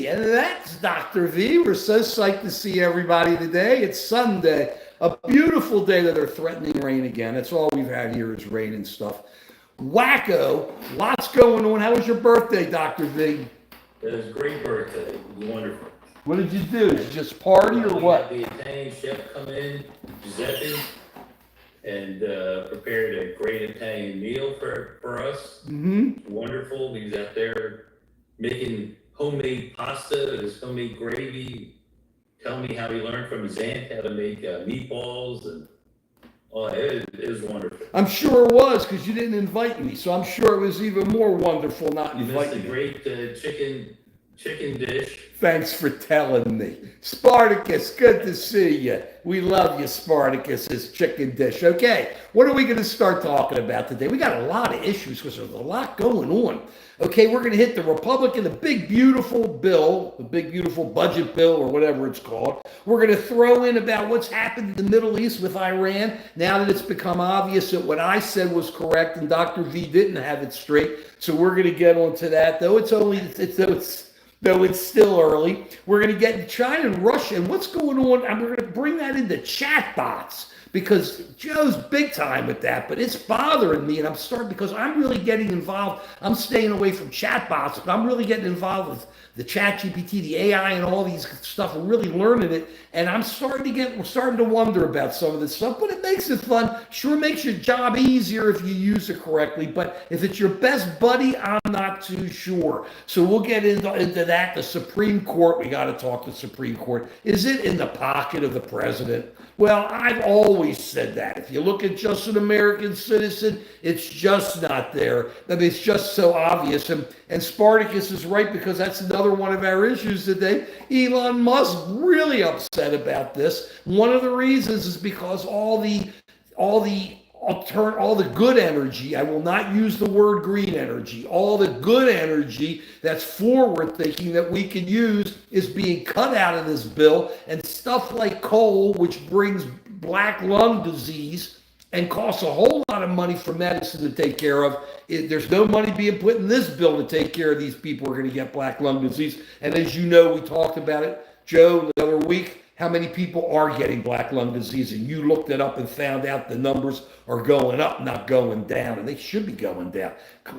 and that's Dr. V. We're so psyched to see everybody today. It's Sunday, a beautiful day that they're threatening rain again. That's all we've had here is rain and stuff. Wacko, lots going on. How was your birthday, Dr. V? It was a great birthday. It was wonderful. What did you do? Did you just party or what? The Italian chef come in, Giuseppe, and prepared a great Italian meal for us. Mm-hmm. Wonderful. He was out there making homemade pasta, his homemade gravy, telling me how he learned from his aunt how to make meatballs, and it was wonderful. I'm sure it was, because you didn't invite me, so I'm sure it was even more wonderful not inviting You missed a great chicken dish. Thanks for telling me. Spartacus, good to see you. We love you, Spartacus, his chicken dish. Okay, what are we going to start talking about today? We got a lot of issues because there's a lot going on. Okay, we're going to hit the Republican, the big beautiful bill, the big beautiful budget bill, or whatever it's called. We're going to throw in about what's happened in the Middle East with Iran, now that it's become obvious that what I said was correct and Dr. V didn't have it straight. So we're going to get onto that, though it's still early. We're going to get into China and Russia and what's going on. And we're going to bring that into chatbots because Joe's big time with that, but it's bothering me. And I'm starting because I'm really getting involved. I'm staying away from chatbots, but I'm really getting involved with the ChatGPT, the AI, and all these stuff. We're really learning it. And we're starting to wonder about some of this stuff, but it makes it fun. Sure makes your job easier if you use it correctly. But if it's your best buddy, I'm not too sure. So we'll get into that. The Supreme Court, we got to talk to the Supreme Court. Is it in the pocket of the president? Well, I've always said that. If you look at just an American citizen, it's just not there. I mean, it's just so obvious. And Spartacus is right because that's another one of our issues today. Elon Musk really upset about this. One of the reasons is because all the good energy, I will not use the word green energy, all the good energy that's forward thinking that we can use is being cut out of this bill, and stuff like coal, which brings black lung disease and costs a whole lot of money for medicine to take care of. There's no money being put in this bill to take care of these people who are going to get black lung disease. And as you know, we talked about it, Joe, the other week, how many people are getting black lung disease, and you looked it up and found out the numbers are going up, not going down, and they should be going down.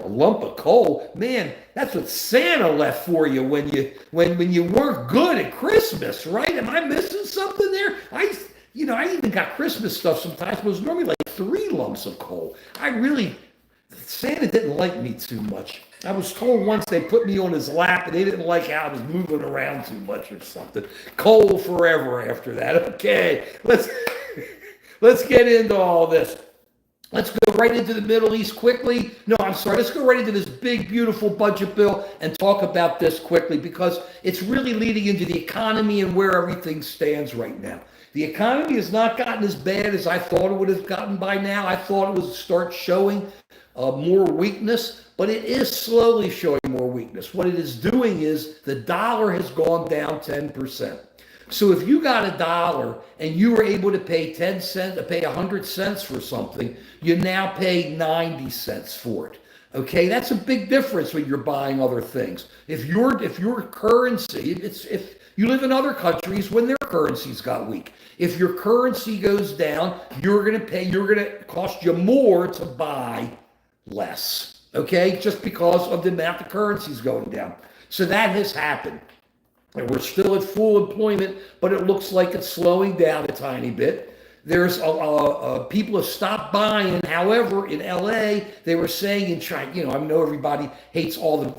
A lump of coal, man, that's what Santa left for you when you weren't good at Christmas, right? Am I missing something there? I even got Christmas stuff sometimes, but it was normally like 3 lumps of coal. Santa didn't like me too much. I was told once they put me on his lap and they didn't like how I was moving around too much or something. Coal forever after that. Okay, let's get into all this. Let's go right into the Middle East quickly. No, I'm sorry. Let's go right into this big, beautiful budget bill and talk about this quickly because it's really leading into the economy and where everything stands right now. The economy has not gotten as bad as I thought it would have gotten by now. I thought it would start showing more weakness, but it is slowly showing more weakness. What it is doing is the dollar has gone down 10%. So if you got $1 and you were able to pay 10 cents, to pay 100 cents for something, you now pay 90 cents for it. Okay, that's a big difference when you're buying other things. If your currency, if you live in other countries when their currencies got weak. If your currency goes down, you're going to cost you more to buy less. Okay, just because of the amount the currency's going down. So that has happened. And we're still at full employment, but it looks like it's slowing down a tiny bit. There's people have stopped buying. However, in LA, they were saying in China, I know everybody hates all the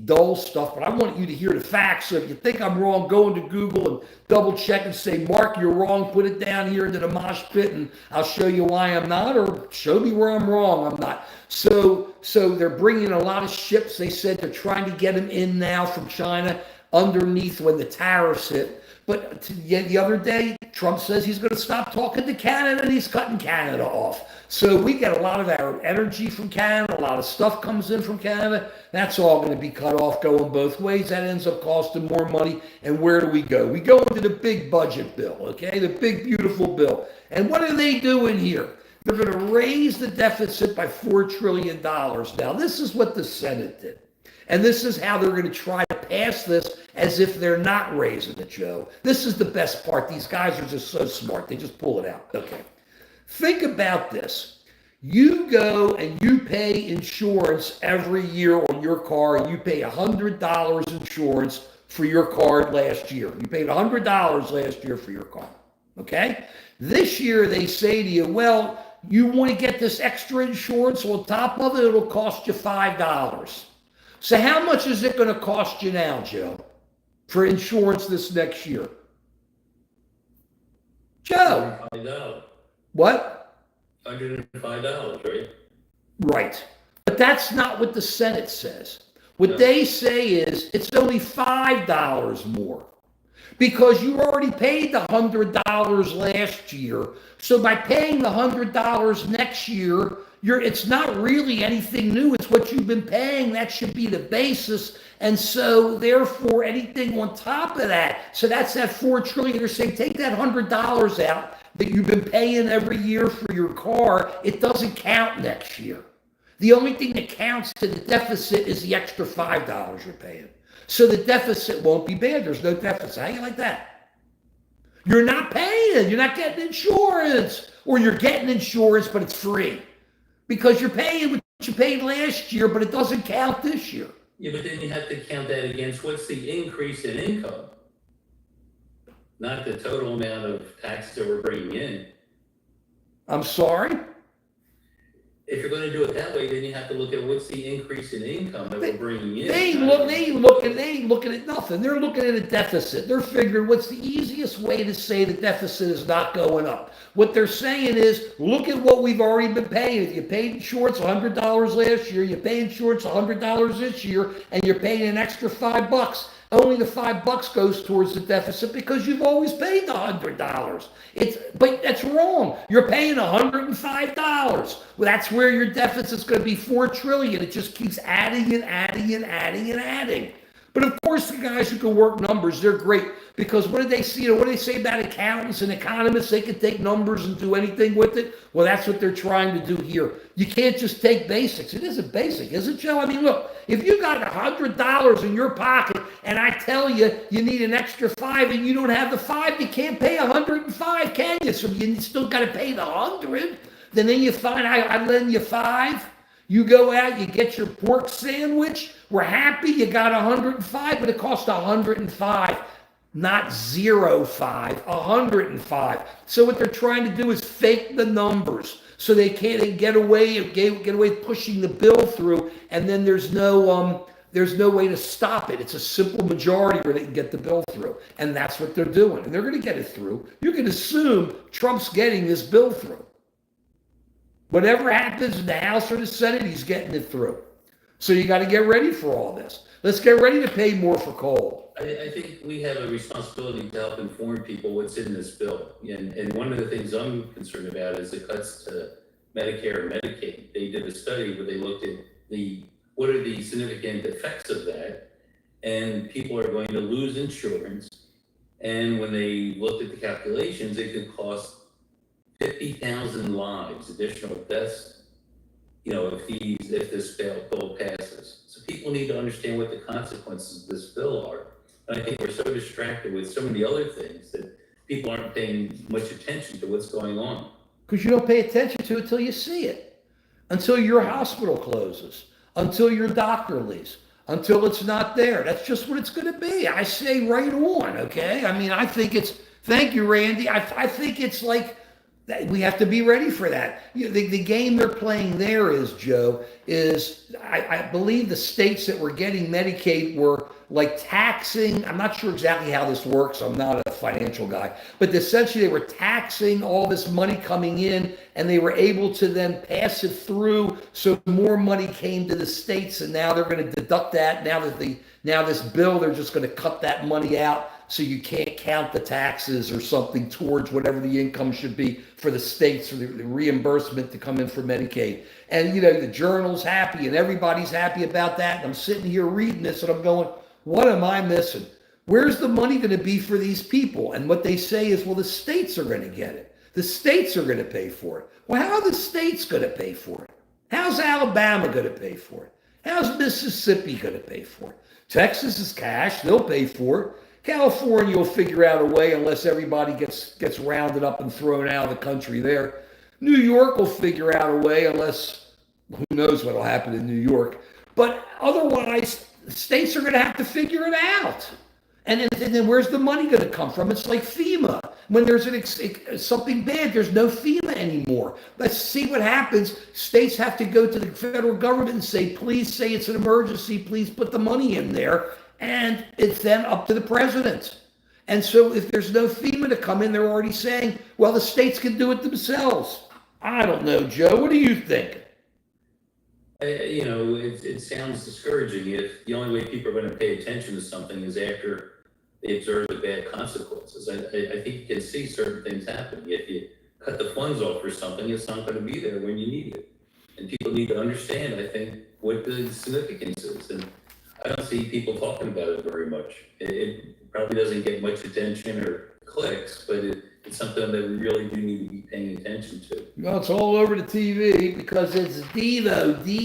dull stuff, but I want you to hear the facts. So if you think I'm wrong, go into Google and double check and say, Mark, you're wrong. Put it down here into the mosh pit and I'll show you why I'm not, or show me where I'm wrong. I'm not. So they're bringing a lot of ships. They said they're trying to get them in now from China underneath when the tariffs hit. But the other day, Trump says he's going to stop talking to Canada and he's cutting Canada off. So we get a lot of our energy from Canada. A lot of stuff comes in from Canada. That's all going to be cut off going both ways. That ends up costing more money. And where do we go? We go into the big budget bill, okay? The big, beautiful bill. And what are they doing here? They're going to raise the deficit by $4 trillion. Now, this is what the Senate did. And this is how they're going to try to pass this as if they're not raising it, Joe. This is the best part. These guys are just so smart. They just pull it out. Okay. Think about this. You go and you pay insurance every year on your car, and you pay $100 insurance for your car last year. You paid $100 last year for your car. Okay? This year they say to you, well, you want to get this extra insurance on top of it, it'll cost you $5. So how much is it going to cost you now, Joe, for insurance this next year? Joe. $105. What? $105, right? Right. But that's not what the Senate says. What they say is it's only $5 more because you already paid the $100 last year. So by paying the $100 next year, it's not really anything new. It's what you've been paying. That should be the basis. And so therefore anything on top of that. So that's that $4 trillion. They're saying take that $100 out that you've been paying every year for your car. It doesn't count next year. The only thing that counts to the deficit is the extra $5 you're paying. So the deficit won't be bad. There's no deficit. How you like that? You're not paying. You're not getting insurance. Or you're getting insurance, but it's free. Because you're paying what you paid last year, but it doesn't count this year. Yeah, but then you have to count that against what's the increase in income, not the total amount of taxes that we're bringing in. I'm sorry? If you're going to do it that way, then you have to look at what's the increase in income that we're bringing in. They ain't looking at nothing. They're looking at a deficit. They're figuring what's the easiest way to say the deficit is not going up. What they're saying is, look at what we've already been paying. If you paid insurance $100 last year, you pay insurance $100 this year, and you're paying an extra $5. Only the $5 goes towards the deficit because you've always paid the $100. But that's wrong. You're paying $105. Well, that's where your deficit's going to be $4 trillion. It just keeps adding and adding and adding and adding. But of course, the guys who can work numbers, they're great because what do they see? What do they say about accountants and economists? They can take numbers and do anything with it. Well, that's what they're trying to do here. You can't just take basics. It isn't basic, is it, Joe? I mean, look, if you got $100 in your pocket and I tell you you need an extra $5 and you don't have the $5, you can't pay $105, can you? So you still got to pay the $100. Then you find I lend you $5. You go out, you get your pork sandwich. We're happy you got $105, but it costs $105, not $05, $105. So what they're trying to do is fake the numbers, so they can't get away pushing the bill through, and then there's no way to stop it. It's a simple majority where they can get the bill through, and that's what they're doing, and they're going to get it through. You can assume Trump's getting this bill through. Whatever happens in the House or the Senate, he's getting it through. So you got to get ready for all this. Let's get ready to pay more for coal. I think we have a responsibility to help inform people what's in this bill. And one of the things I'm concerned about is the cuts to Medicare and Medicaid. They did a study where they looked at what are the significant effects of that, and people are going to lose insurance. And when they looked at the calculations, it could cost 50,000 lives, additional deaths, if this bill passes. So people need to understand what the consequences of this bill are. And I think we're so distracted with so many other things that people aren't paying much attention to what's going on. Because you don't pay attention to it until you see it, until your hospital closes, until your doctor leaves, until it's not there. That's just what it's going to be. I say right on, okay? I mean, I think thank you, Randy. I think it's like, we have to be ready for that. The game they're playing there is, Joe, I believe the states that were getting Medicaid were like taxing. I'm not sure exactly how this works. I'm not a financial guy. But essentially they were taxing all this money coming in, and they were able to then pass it through. So more money came to the states, and now they're going to deduct that. Now this bill, they're just going to cut that money out. So you can't count the taxes or something towards whatever the income should be for the states or the reimbursement to come in for Medicaid. And, the journal's happy and everybody's happy about that. And I'm sitting here reading this and I'm going, what am I missing? Where's the money going to be for these people? And what they say is, well, the states are going to get it. The states are going to pay for it. Well, how are the states going to pay for it? How's Alabama going to pay for it? How's Mississippi going to pay for it? Texas is cash. They'll pay for it. California will figure out a way unless everybody gets rounded up and thrown out of the country there. New York will figure out a way unless who knows what will happen in New York. But otherwise, states are going to have to figure it out. And then where's the money going to come from? It's like FEMA. When there's something bad, there's no FEMA anymore. Let's see what happens. States have to go to the federal government and say, please say it's an emergency. Please put the money in there. And it's then up to the president. And so if there's no FEMA to come in, they're already saying, well, the states can do it themselves. I don't know, Joe. What do you think? It sounds discouraging if the only way people are going to pay attention to something is after they observe the bad consequences. I think you can see certain things happening. If you cut the funds off for something, it's not going to be there when you need it. And people need to understand, I think, what the significance is. And I don't see people talking about it very much. It probably doesn't get much attention or clicks, but it's something that we really do need to be paying attention to. Well, it's all over the TV because it's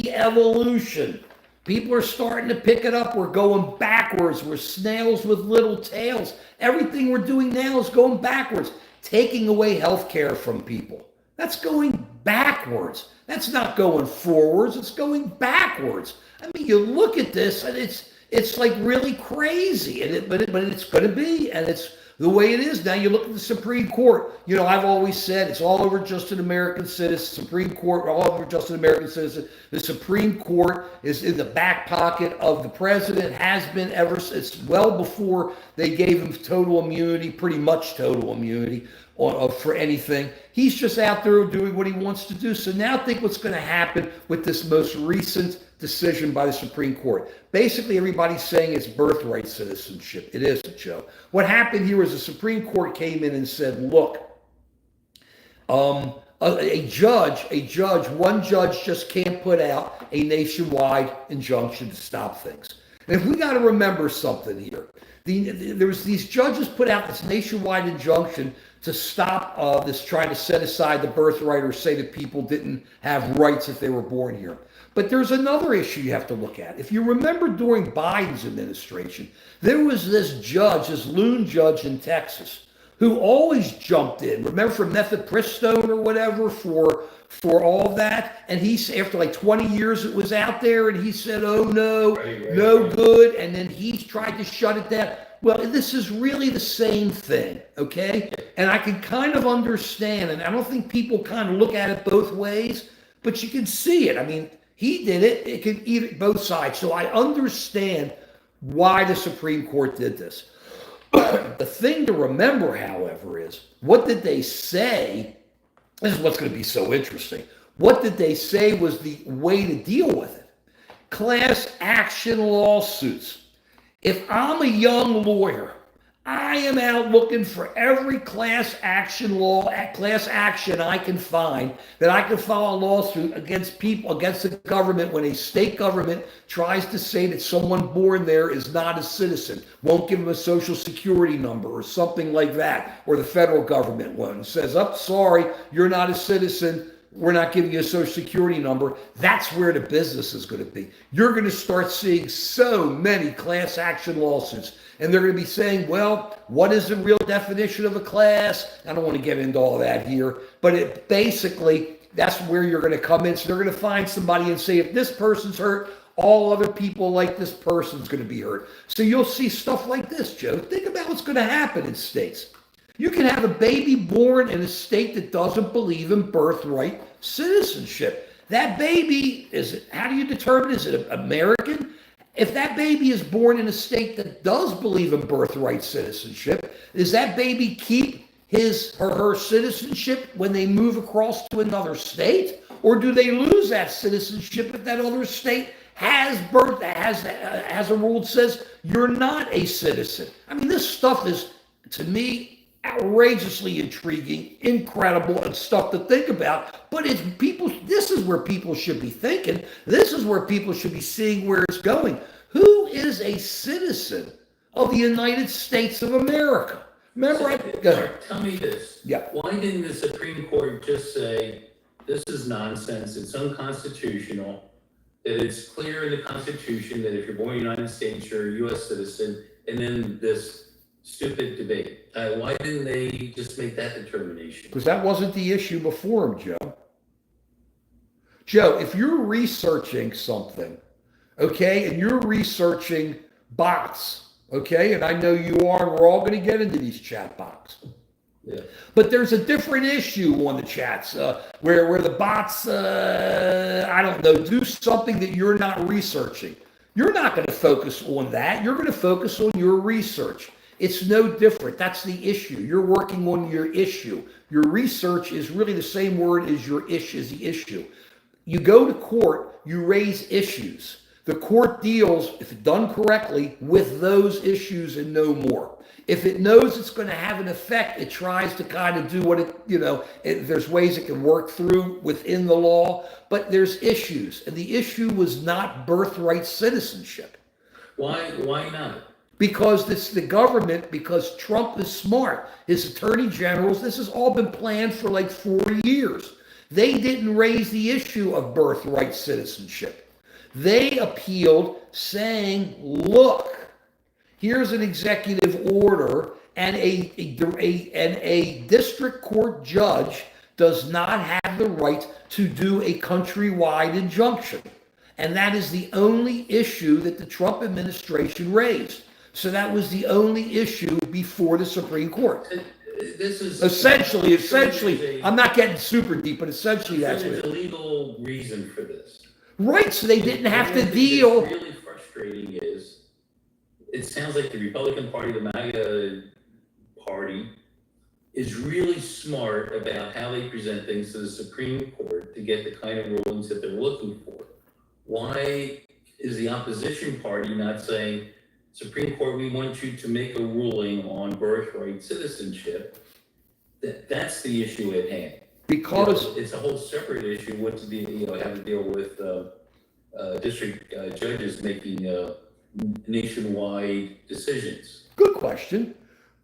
devolution. People are starting to pick it up. We're going backwards. We're snails with little tails. Everything we're doing now is going backwards. Taking away health care from people. That's going backwards. That's not going forwards. It's going backwards. I mean, you look at this and it's like really crazy. But it's going to be, and it's the way it is now. You look at the Supreme Court. I've always said it's all over just an American citizen. Supreme Court, all over just an American citizen. The Supreme Court is in the back pocket of the president, has been ever since, well before they gave him total immunity, pretty much total immunity for anything. He's just out there doing what he wants to do. So now think what's going to happen with this most recent decision by the Supreme Court. Basically, everybody's saying it's birthright citizenship. It isn't, Joe. What happened here is the Supreme Court came in and said, look, one judge just can't put out a nationwide injunction to stop things. And if we got to remember something here, these judges put out this nationwide injunction to stop this trying to set aside the birthright or say that people didn't have rights if they were born here. But there's another issue you have to look at. If you remember during Biden's administration, there was this judge, this loon judge in Texas, who always jumped in. Remember for methylpristone or whatever for all of that? And after like 20 years it was out there and he said, oh no, no good. And then he tried to shut it down. Well, this is really the same thing, okay? And I can kind of understand, and I don't think people kind of look at it both ways, but you can see it. I mean, he did it. It can either both sides. So I understand why the Supreme Court did this. The thing to remember, however, is what did they say? This is what's going to be so interesting. What did they say was the way to deal with it? Class action lawsuits. If I'm a young lawyer, I am out looking for every class action I can find that I can file a lawsuit against the government when a state government tries to say that someone born there is not a citizen, won't give them a social security number or something like that, or the federal government one says, "Oh, sorry, you're not a citizen. We're not giving you a social security number." That's where the business is going to be. You're going to start seeing so many class action lawsuits. And they're going to be saying, well, what is the real definition of a class? I don't want to get into all that here. But basically, that's where you're going to come in. So they're going to find somebody and say, if this person's hurt, all other people like this person's going to be hurt. So you'll see stuff like this, Joe. Think about what's going to happen in states. You can have a baby born in a state that doesn't believe in birthright citizenship. That baby, how do you determine, is it American? If that baby is born in a state that does believe in birthright citizenship, does that baby keep his or her citizenship when they move across to another state? Or do they lose that citizenship if that other state has a rule that says you're not a citizen? I mean, this stuff is, to me, outrageously intriguing, incredible, and stuff to think about. But this is where people should be thinking. This is where people should be seeing where it's going. Who is a citizen of the United States of America? Remember, go ahead. Tell me this. Yeah. Why didn't the Supreme Court just say, this is nonsense, it's unconstitutional, that it's clear in the Constitution that if you're born in the United States, you're a U.S. citizen, and then this stupid debate. Why didn't they just make that determination? Because that wasn't the issue before him, Joe. Joe, if you're researching something, okay, and you're researching bots, okay, and I know you are, and we're all going to get into these chat bots. Yeah. But there's a different issue on the chats where the bots, I don't know, do something that you're not researching. You're not going to focus on that. You're going to focus on your research. It's no different. That's the issue. You're working on your issue. Your research is really the same word as your issue, is the issue. You go to court, you raise issues. The court deals, if done correctly, with those issues and no more. If it knows it's going to have an effect, it tries to kind of do what there's ways it can work through within the law, but there's issues. And the issue was not birthright citizenship. Why not? Because it's the government, because Trump is smart. His attorney generals, this has all been planned for like 4 years. They didn't raise the issue of birthright citizenship. They appealed saying, look, here's an executive order, and a district court judge does not have the right to do a countrywide injunction. And that is the only issue that the Trump administration raised. So that was the only issue before the Supreme Court. This is Essentially, I'm not getting super deep, but essentially that's what there's a legal reason for this. Right, so they didn't have to deal. What's really frustrating is it sounds like the Republican Party, the MAGA party, is really smart about how they present things to the Supreme Court to get the kind of rulings that they're looking for. Why is the opposition party not saying, Supreme Court, we want you to make a ruling on birthright citizenship? That's the issue at hand. Because it's a whole separate issue. What to do, have to deal with district judges making nationwide decisions. Good question.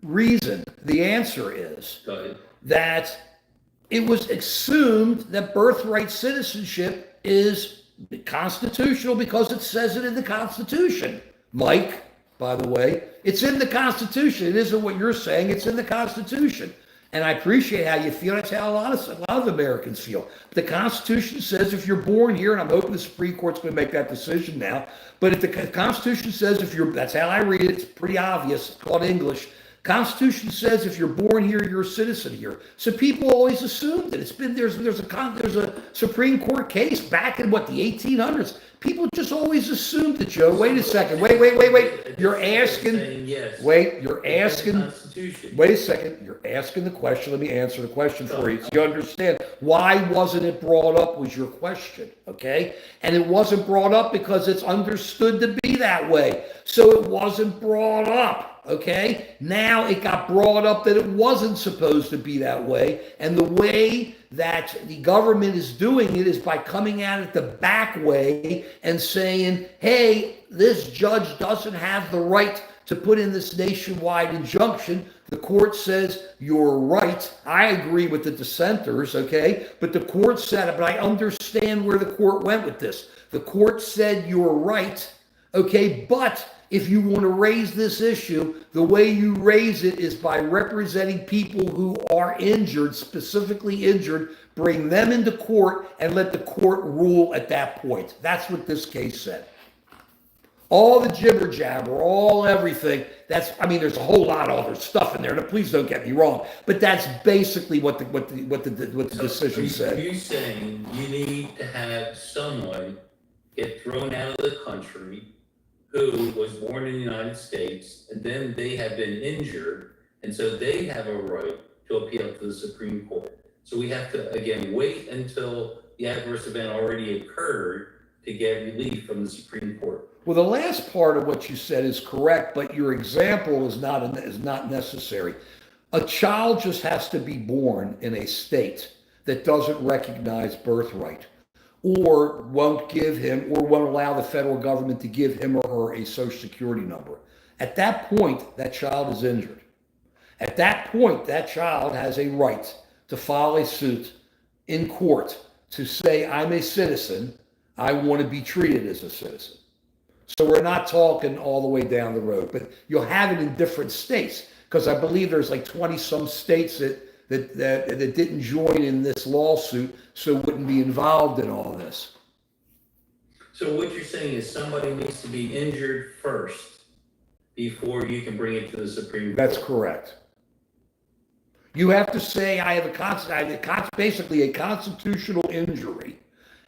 Reason. The answer is that it was assumed that birthright citizenship is constitutional because it says it in the Constitution. Mike, by the way, it's in the Constitution. It isn't what you're saying. It's in the Constitution. And I appreciate how you feel. That's how a lot of Americans feel. The Constitution says if you're born here, and I'm hoping the Supreme Court's going to make that decision now, but if the Constitution says that's how I read it, it's pretty obvious, it's called English. Constitution says if you're born here, you're a citizen here. So people always assume that it's been, there's a Supreme Court case back in the 1800s. People just always assumed that, Joe. Wait a second. Wait. You're asking. Wait, you're asking. Wait a second. You're asking the question. Let me answer the question for you so you understand. Why wasn't it brought up was your question, okay? And it wasn't brought up because it's understood to be that way. So it wasn't brought up, okay? Now it got brought up that it wasn't supposed to be that way. And the way that the government is doing it is by coming at it the back way and saying, hey, this judge doesn't have the right to put in this nationwide injunction. The court says, you're right. I agree with the dissenters, okay? But the court said it, but I understand where the court went with this. The court said, you're right, okay? But if you want to raise this issue, the way you raise it is by representing people who are injured, specifically injured, bring them into court and let the court rule at that point. That's what this case said. All the jibber jabber, all everything, there's a whole lot of other stuff in there. Now, please don't get me wrong, but that's basically what the decision said. Are you saying you need to have someone get thrown out of the country who was born in the United States, and then they have been injured, and so they have a right to appeal to the Supreme Court? So we have to, again, wait until the adverse event already occurred to get relief from the Supreme Court. Well, the last part of what you said is correct, but your example is not necessary. A child just has to be born in a state that doesn't recognize birthright, or won't give him, or won't allow the federal government to give him or her a social security number. At that point, that child is injured. At that point, that child has a right to file a suit in court to say, I'm a citizen, I want to be treated as a citizen. So we're not talking all the way down the road, but you'll have it in different states because I believe there's like 20 some states that didn't join in this lawsuit, so wouldn't be involved in all this. So what you're saying is somebody needs to be injured first before you can bring it to the Supreme Court. That's correct. You have to say basically a constitutional injury,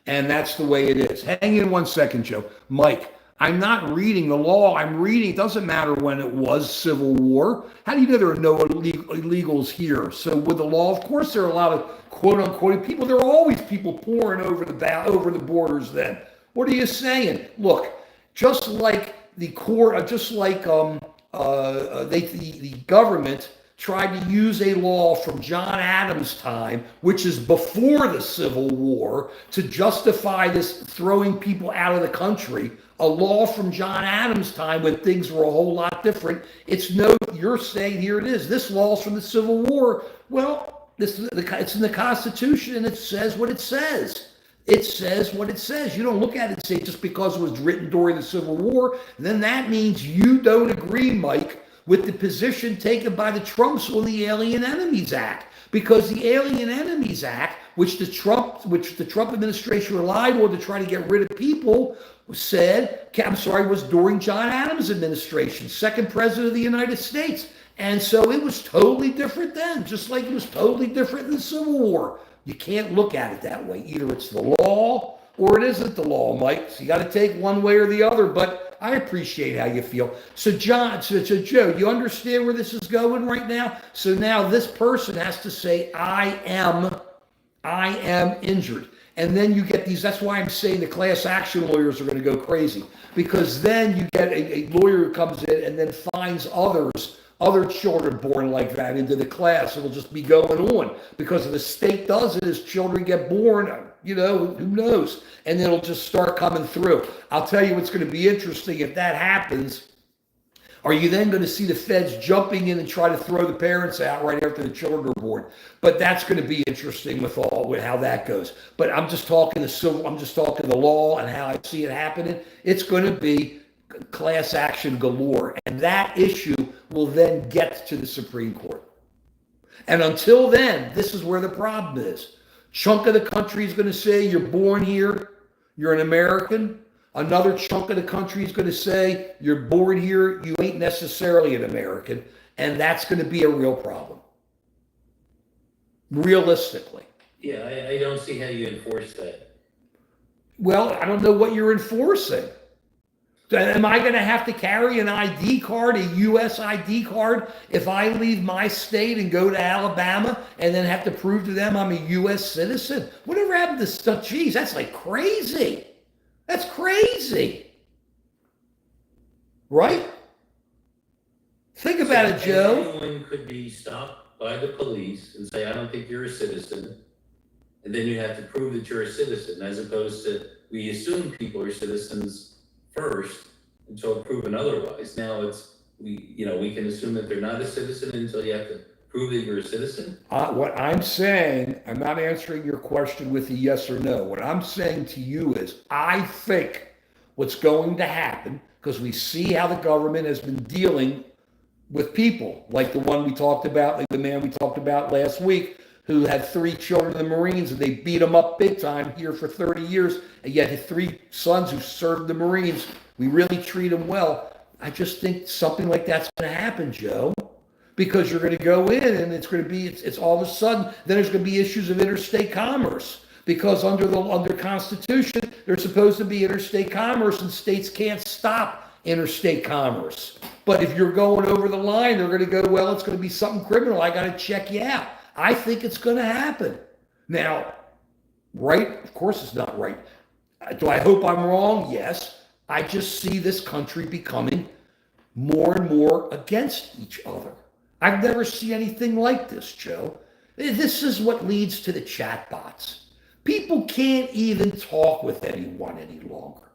and that's the way it is. Hang in one second, Joe. Mike, I'm not reading the law. I'm reading, it doesn't matter when it was Civil War. How do you know there are no illegals here? So with the law, of course, there are a lot of quote unquote people. There are always people pouring over the borders then. What are you saying? Look, just like the court, just like the government tried to use a law from John Adams' time, which is before the Civil War, to justify this throwing people out of the country. A law from John Adams' time when things were a whole lot different. You're saying here it is. This law's from the Civil War. Well, it's in the Constitution and it says what it says. It says what it says. You don't look at it and say just because it was written during the Civil War, then that means you don't agree, Mike, with the position taken by the Trumps on the Alien Enemies Act. Because the Alien Enemies Act, which the Trump administration relied on to try to get rid of people, was during John Adams' administration, second president of the United States. And so it was totally different then, just like it was totally different in the Civil War. You can't look at it that way. Either it's the law or it isn't the law, Mike. So you got to take one way or the other, but I appreciate how you feel. So Joe, you understand where this is going right now? So now this person has to say, I am injured. And then you get these, that's why I'm saying the class action lawyers are going to go crazy. Because then you get a lawyer who comes in and then finds other children born like that into the class. It'll just be going on. Because if the state does it, as children get born, who knows? And then it'll just start coming through. I'll tell you what's going to be interesting if that happens. Are you then going to see the feds jumping in and try to throw the parents out right after the children are born? But that's going to be interesting with how that goes. But I'm just talking the law and how I see it happening. It's going to be class action galore. And that issue will then get to the Supreme Court. And until then, this is where the problem is. Chunk of the country is going to say, you're born here, you're an American. Another chunk of the country is going to say, you're born here, you ain't necessarily an American. And that's going to be a real problem. Realistically. Yeah, I don't see how you enforce that. Well, I don't know what you're enforcing. Am I going to have to carry an ID card, a U.S. ID card, if I leave my state and go to Alabama and then have to prove to them I'm a U.S. citizen? Whatever happened to stuff? Geez, that's like crazy. That's crazy. Right? Think about it, Joe. Anyone could be stopped by the police and say, I don't think you're a citizen. And then you have to prove that you're a citizen, as opposed to we assume people are citizens first until proven otherwise. Now we can assume that they're not a citizen until you have to prove that you're a citizen. What I'm saying, I'm not answering your question with a yes or no. What I'm saying to you is, I think what's going to happen, because we see how the government has been dealing with people, like the one we talked about, like the man we talked about last week, who had 3 children in the Marines, and they beat him up big time here for 30 years, and yet his 3 sons who served the Marines, we really treat them well. I just think something like that's going to happen, Joe, because you're going to go in and it's all of a sudden, then there's going to be issues of interstate commerce, because under Constitution, there's supposed to be interstate commerce, and states can't stop interstate commerce. But if you're going over the line, they're going to go, well, it's going to be something criminal. I got to check you out. I think it's going to happen. Now, right? Of course it's not right. Do I hope I'm wrong? Yes. I just see this country becoming more and more against each other. I've never seen anything like this, Joe. This is what leads to the chatbots. People can't even talk with anyone any longer.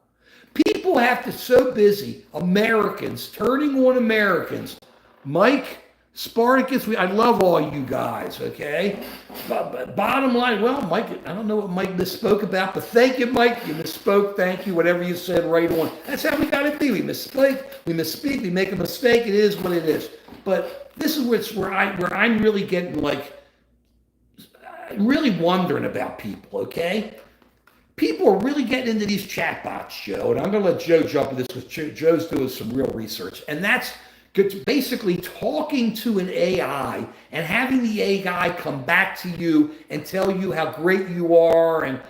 People have to so busy, Americans, turning on Americans. Mike, Spartacus, I love all you guys, okay? But bottom line, well, Mike, I don't know what Mike misspoke about, but thank you, Mike. You misspoke, thank you, whatever you said, right on. That's how we got to be. We misspeak, we make a mistake, it is what it is. But this is where I'm really getting like, really wondering about people, okay? People are really getting into these chatbots, Joe, and I'm going to let Joe jump into this because Joe's doing some real research, and that's basically talking to an AI and having the AI come back to you and tell you how great you are and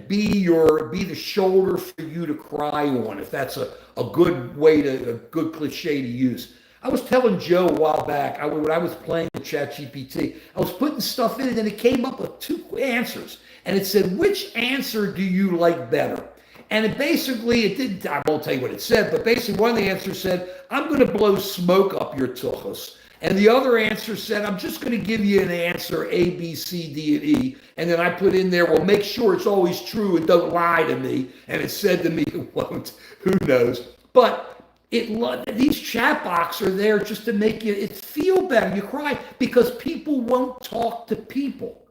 be the shoulder for you to cry on, if that's a good cliche to use. I was telling Joe a while back, when I was playing with ChatGPT, I was putting stuff in it and it came up with two answers. And it said, which answer do you like better? And it didn't, I won't tell you what it said, but basically one of the answers said, I'm going to blow smoke up your tuchus. And the other answer said, I'm just going to give you an answer A, B, C, D, and E. And then I put in there, well, make sure it's always true and don't lie to me. And it said to me, it won't. Who knows? But these chat box are there just to make it feel better. You cry because people won't talk to people.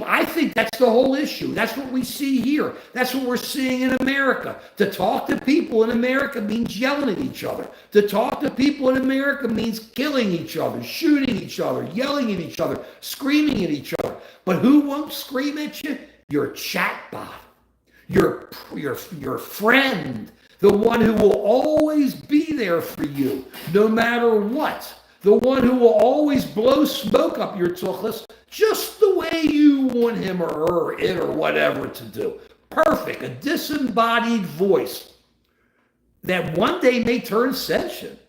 I think that's the whole issue. That's what we see here. That's what we're seeing in America. To talk to people in America means yelling at each other. To talk to people in America means killing each other, shooting each other, yelling at each other, screaming at each other. But who won't scream at you? Your chatbot, your friend, the one who will always be there for you, no matter what. The one who will always blow smoke up your tuchus just the way you want him or her, it or whatever to do. Perfect, a disembodied voice that one day may turn sentient.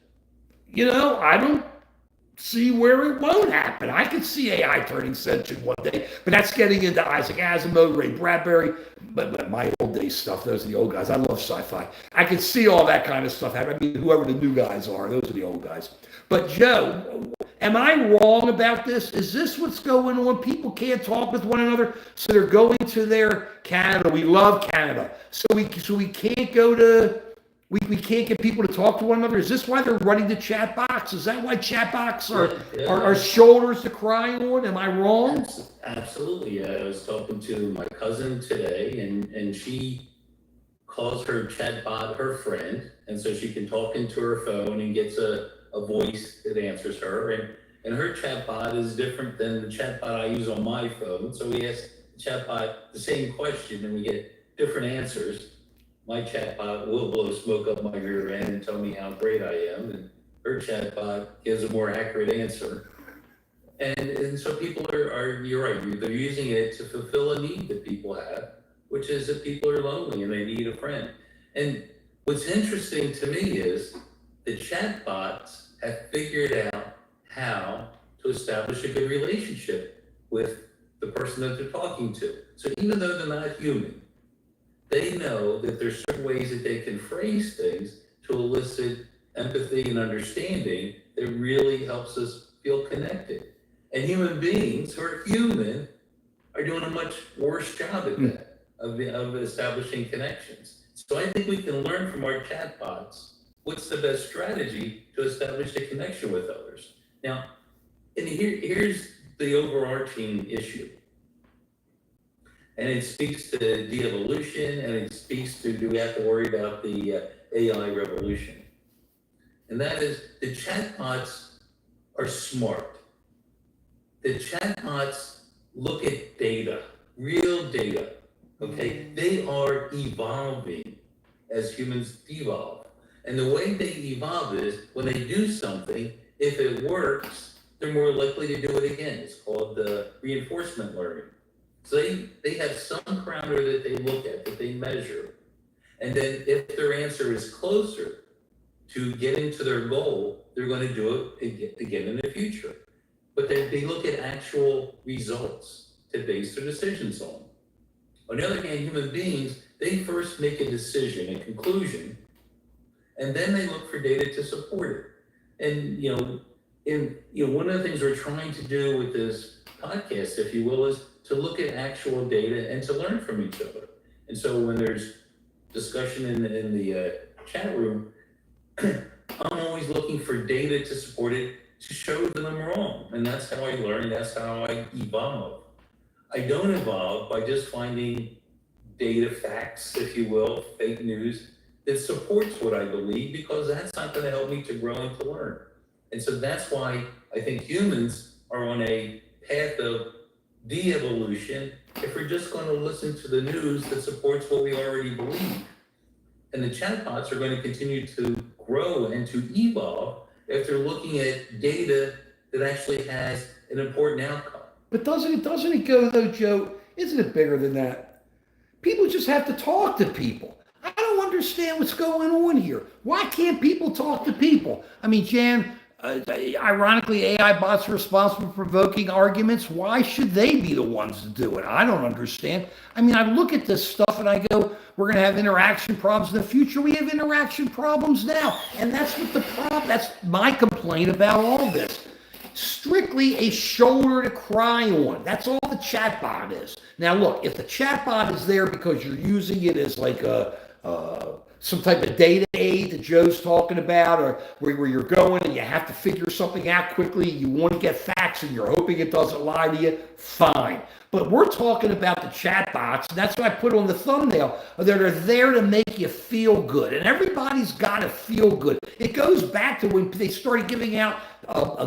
I don't see where it won't happen. I could see AI turning sentient one day, but that's getting into Isaac Asimov, Ray Bradbury, but my old day stuff, those are the old guys. I love sci-fi. I could see all that kind of stuff happen. I mean, whoever the new guys are, those are the old guys. But Joe, am I wrong about this? Is this what's going on? People can't talk with one another, so they're going to their Canada. We love Canada, so we can't go to. We can't get people to talk to one another. Is this why they're running the chat box? Is that why chat box are shoulders to cry on? Am I wrong? Absolutely. I was talking to my cousin today, and she calls her chatbot her friend, and so she can talk into her phone and gets a voice that answers her. And her chatbot is different than the chatbot I use on my phone. So we ask the chatbot the same question, and we get different answers. My chatbot will blow smoke up my rear end and tell me how great I am, and her chatbot gives a more accurate answer. And so people are, you're right, they're using it to fulfill a need that people have, which is that people are lonely and they need a friend. And what's interesting to me is the chatbots have figured out how to establish a good relationship with the person that they're talking to. So even though they're not human, they know that there's certain ways that they can phrase things to elicit empathy and understanding that really helps us feel connected. And human beings who are human are doing a much worse job at that, of establishing connections. So I think we can learn from our chatbots what's the best strategy to establish a connection with others. Now, and here's the overarching issue. And it speaks to de-evolution, and it speaks to, do we have to worry about the AI revolution? And that is, the chatbots are smart. The chatbots look at data, real data, okay? They are evolving as humans devolve. And the way they evolve is, when they do something, if it works, they're more likely to do it again. It's called reinforcement learning. So they have some parameter that they look at, that they measure. And then if their answer is closer to getting to their goal, they're going to do it again in the future. But they look at actual results to base their decisions on. On the other hand, human beings, they first make a decision, a conclusion, and then they look for data to support it. And one of the things we're trying to do with this podcast, if you will, is to look at actual data and to learn from each other. And so when there's discussion in the chat room, I'm always looking for data to support it to show that I'm wrong. And that's how I learn, that's how I evolve. I don't evolve by just finding data facts, if you will, fake news, that supports what I believe, because that's not gonna help me to grow and to learn. And so that's why I think humans are on a path of de-evolution if we're just gonna listen to the news that supports what we already believe. And the chatbots are going to continue to grow and to evolve if they're looking at data that actually has an important outcome. But doesn't it go though, Joe? Isn't it bigger than that? People just have to talk to people. I don't understand what's going on here. Why can't people talk to people? I mean, Jan, ironically, AI bots are responsible for provoking arguments. Why should they be the ones to do it? I don't understand. I mean, I look at this stuff and I go, we're going to have interaction problems in the future. We have interaction problems now. And that's what the problem, that's my complaint about all this. Strictly a shoulder to cry on. That's all the chatbot is. Now, look, if the chatbot is there because you're using it as like some type of data aid that Joe's talking about, or where you're going and you have to figure something out quickly, you want to get facts and you're hoping it doesn't lie to you, fine. But we're talking about the chatbots, and that's what I put on the thumbnail, that are there to make you feel good. And everybody's got to feel good. It goes back to when they started giving out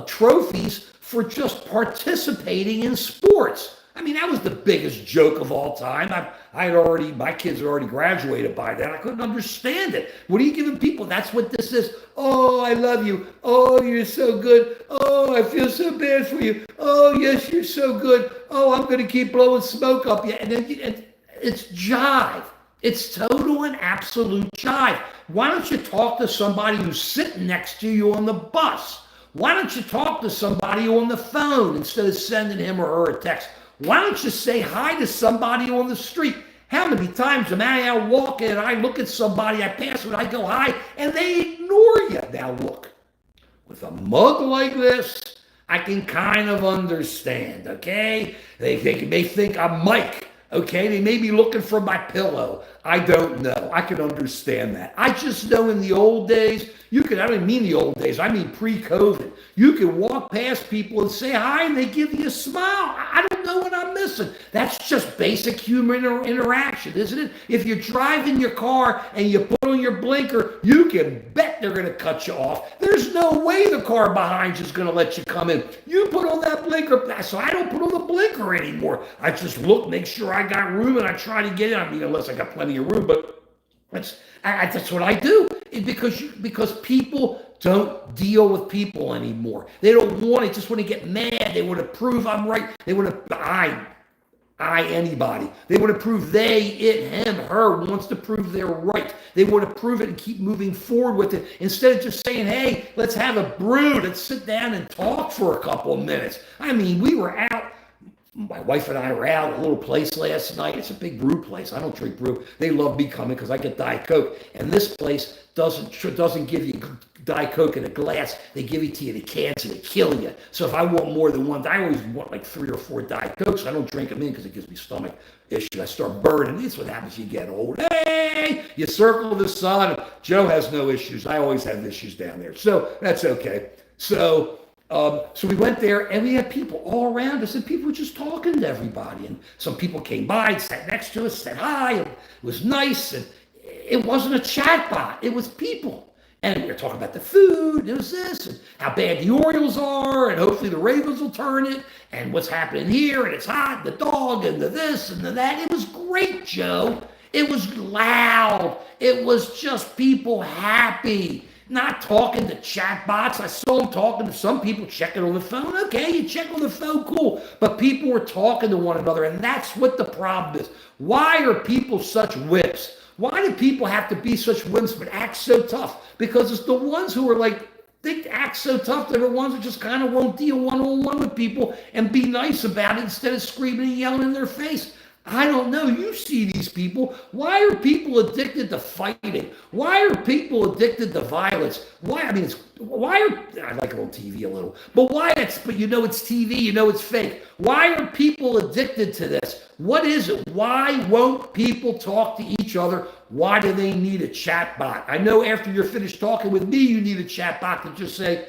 trophies for just participating in sports. I mean, that was the biggest joke of all time. My kids had already graduated by then. I couldn't understand it. What are you giving people? That's what this is. Oh, I love you. Oh, you're so good. Oh, I feel so bad for you. Oh, yes, you're so good. Oh, I'm going to keep blowing smoke up you. And then it's jive. It's total and absolute jive. Why don't you talk to somebody who's sitting next to you on the bus? Why don't you talk to somebody on the phone instead of sending him or her a text? Why don't you say hi to somebody on the street? How many times am I out walking and I look at somebody, I pass and I go hi, and they ignore you? Now look, with a mug like this, I can kind of understand, okay? They may think I'm Mike, okay? They may be looking for my pillow. I don't know. I can understand that. I just know in the old days, I don't mean the old days, I mean pre-COVID. You could walk past people and say hi and they give you a smile. I don't know what I'm missing. That's just basic human interaction, isn't it? If you're driving your car and you put on your blinker, you can bet they're going to cut you off. There's no way the car behind you is going to let you come in. You put on that blinker, so I don't put on the blinker anymore. I just look, make sure I got room, and I try to get in. I mean, unless I got plenty of room, but that's what I do. Because people don't deal with people anymore. They don't want to, just want to get mad. They want to prove I'm right. They want to anybody. They want to prove they, it, him, her wants to prove they're right. They want to prove it and keep moving forward with it instead of just saying, hey, let's have a brew. Let's sit down and talk for a couple of minutes. I mean, we were out. My wife and I were out at a little place last night. It's a big brew place. I don't drink brew. They love me coming because I get Diet Coke. And this place doesn't give you Diet Coke in a glass. They give it to you in cans and they kill you. So if I want more than one, I always want like 3 or 4 Diet Cokes. I don't drink them in because it gives me stomach issues. I start burning. That's what happens when you get old. Hey, you circle the sun. Joe has no issues. I always have issues down there. So that's okay. So we went there and we had people all around us and people were just talking to everybody. And some people came by and sat next to us, said hi. And it was nice. And it wasn't a chatbot. It was people. And we were talking about the food. And it was this and how bad the Orioles are. And hopefully the Ravens will turn it. And what's happening here. And it's hot. The dog and the this and the that. It was great, Joe. It was loud. It was just people happy. Not talking to chatbots. I saw them talking to some people, checking on the phone. Okay, you check on the phone, cool. But people were talking to one another, and that's what the problem is. Why are people such wimps? Why do people have to be such wimps but act so tough? Because it's the ones who are like, they act so tough, they're the ones who just kind of won't deal one-on-one with people and be nice about it instead of screaming and yelling in their face. I don't know. You see these people. Why are people addicted to fighting? Why are people addicted to violence? I like it on TV a little, but you know it's TV, you know it's fake. Why are people addicted to this? What is it? Why won't people talk to each other? Why do they need a chat bot? I know after you're finished talking with me, you need a chat bot to just say,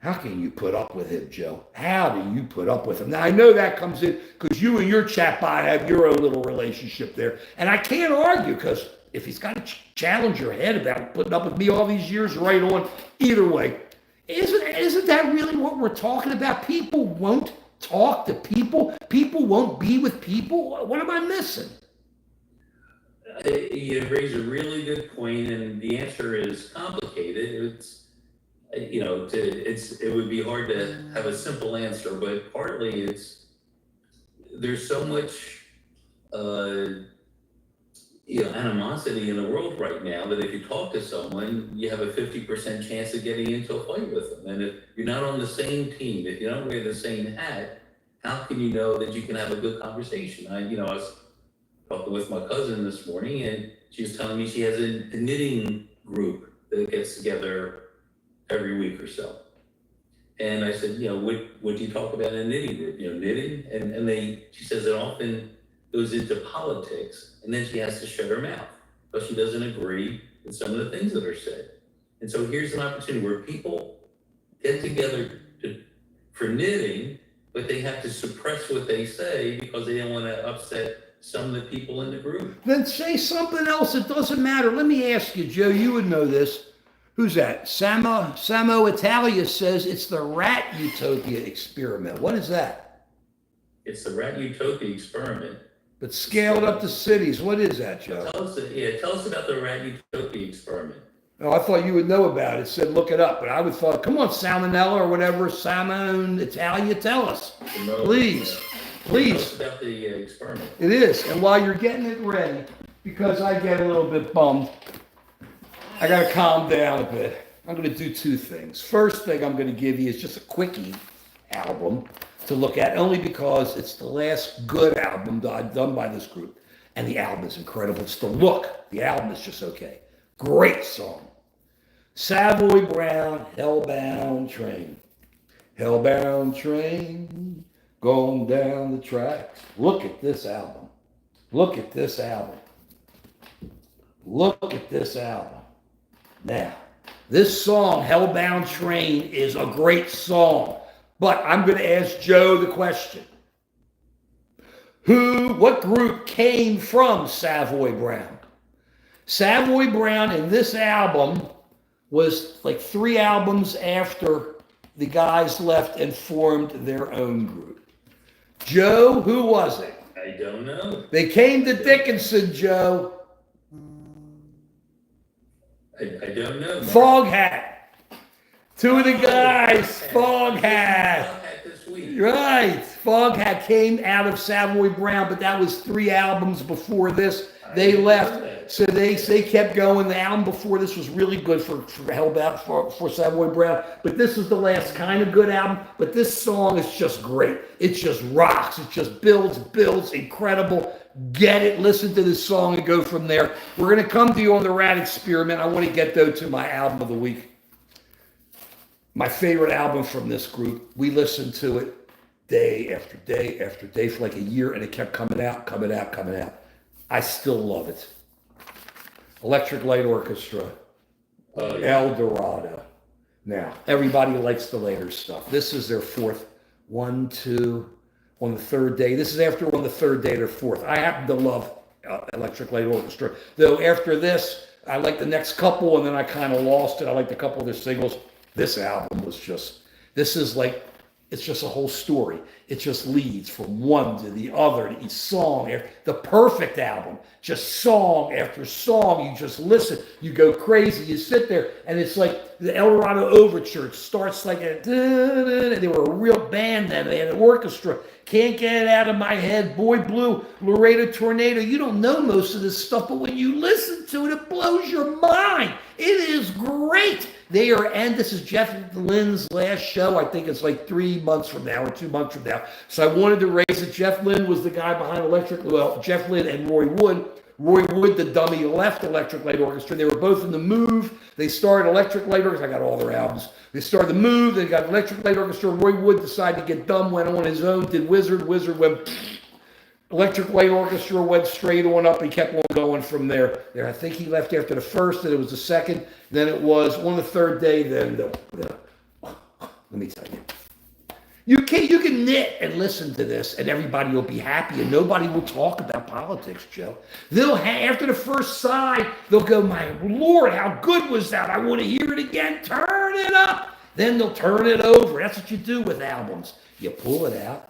How can you put up with him, Joe? How do you put up with him? Now, I know that comes in because you and your chatbot have your own little relationship there. And I can't argue because if he's got to challenge your head about putting up with me all these years, right on. Either way, isn't that really what we're talking about? People won't talk to people. People won't be with people. What am I missing? You raise a really good point, and the answer is complicated. It's it would be hard to have a simple answer, but partly there's so much animosity in the world right now that if you talk to someone, you have a 50% chance of getting into a fight with them. And if you're not on the same team, if you don't wear the same hat, how can you know that you can have a good conversation? I was talking with my cousin this morning, and she was telling me she has a knitting group that gets together every week or so. And I said, what do you talk about in a knitting group? Knitting? And she says it often goes into politics, and then she has to shut her mouth because she doesn't agree with some of the things that are said. And so here's an opportunity where people get together for knitting, but they have to suppress what they say because they don't want to upset some of the people in the group. Then say something else. It doesn't matter. Let me ask you, Joe, you would know this. Who's that? Samo Italia says it's the rat utopia experiment. What is that? It's the rat utopia experiment. But scale it up to cities. What is that, Joe? Tell us about the rat utopia experiment. Oh, I thought you would know about it. It said look it up. But I would thought, come on, Salmonella or whatever, Samo Italia, tell us. Please. Please. Tell us about the experiment. It is. And while you're getting it ready, because I get a little bit bummed, I got to calm down a bit. I'm going to do two things. First thing I'm going to give you is just a quickie album to look at, only because it's the last good album done by this group. And the album is incredible. It's the look. The album is just okay. Great song. Savoy Brown, Hellbound Train. Hellbound train going down the tracks. Look at this album. Look at this album. Look at this album. Now, this song, Hellbound Train, is a great song. But I'm going to ask Joe the question. What group came from Savoy Brown? Savoy Brown in this album was like 3 albums after the guys left and formed their own group. Joe, who was it? I don't know. They came to Dickinson, Joe. I don't know. Foghat. 2 of the guys, Foghat. Right. Foghat came out of Savoy Brown, but that was 3 albums before this. They left. So they kept going. The album before this was really good for Hellbound, for Savoy Brown. But this is the last kind of good album. But this song is just great. It just rocks. It just builds, incredible. Get it, listen to this song and go from there. We're going to come to you on the Rat Experiment. I want to get, though, to my album of the week. My favorite album from this group. We listened to it day after day after day for like a year, and it kept coming out. I still love it. Electric Light Orchestra. El Dorado. Now, everybody likes the later stuff. This is their 4th. 1, 2... on the 3rd day. This is after on the 3rd day, their 4th. I happen to love Electric Light Orchestra. Though after this, I like the next couple, and then I kind of lost it. I liked a couple of their singles. This album was just, it's just a whole story. It just leads from one to the other, to each song. The perfect album, just song after song. You just listen, you go crazy, you sit there, and it's like the El Dorado Overture. It starts like a, and they were a real band then. They had an orchestra. Can't Get It Out of My Head, Boy Blue, Laredo Tornado. You don't know most of this stuff, but when you listen to it, it blows your mind. It is great. And this is Jeff Lynne's last show. I think it's like 3 months from now or 2 months from now. So I wanted to raise it. Jeff Lynne was the guy behind Jeff Lynne and Roy Wood. Roy Wood, the dummy, left Electric Light Orchestra. They were both in the Move. They started Electric Light Orchestra. I got all their albums. They started the Move. They got Electric Light Orchestra. Roy Wood decided to get dumb, went on his own, did Wizard. Wizard went. Electric Light Orchestra went straight on up. He kept on going from there. I think he left after the 1st, and it was the 2nd. Then it was on the 3rd day. Then let me tell you. You can knit and listen to this, and everybody will be happy, and nobody will talk about politics, Joe. After the first sigh, they'll go, "My Lord, how good was that? I want to hear it again. Turn it up." Then they'll turn it over. That's what you do with albums. You pull it out.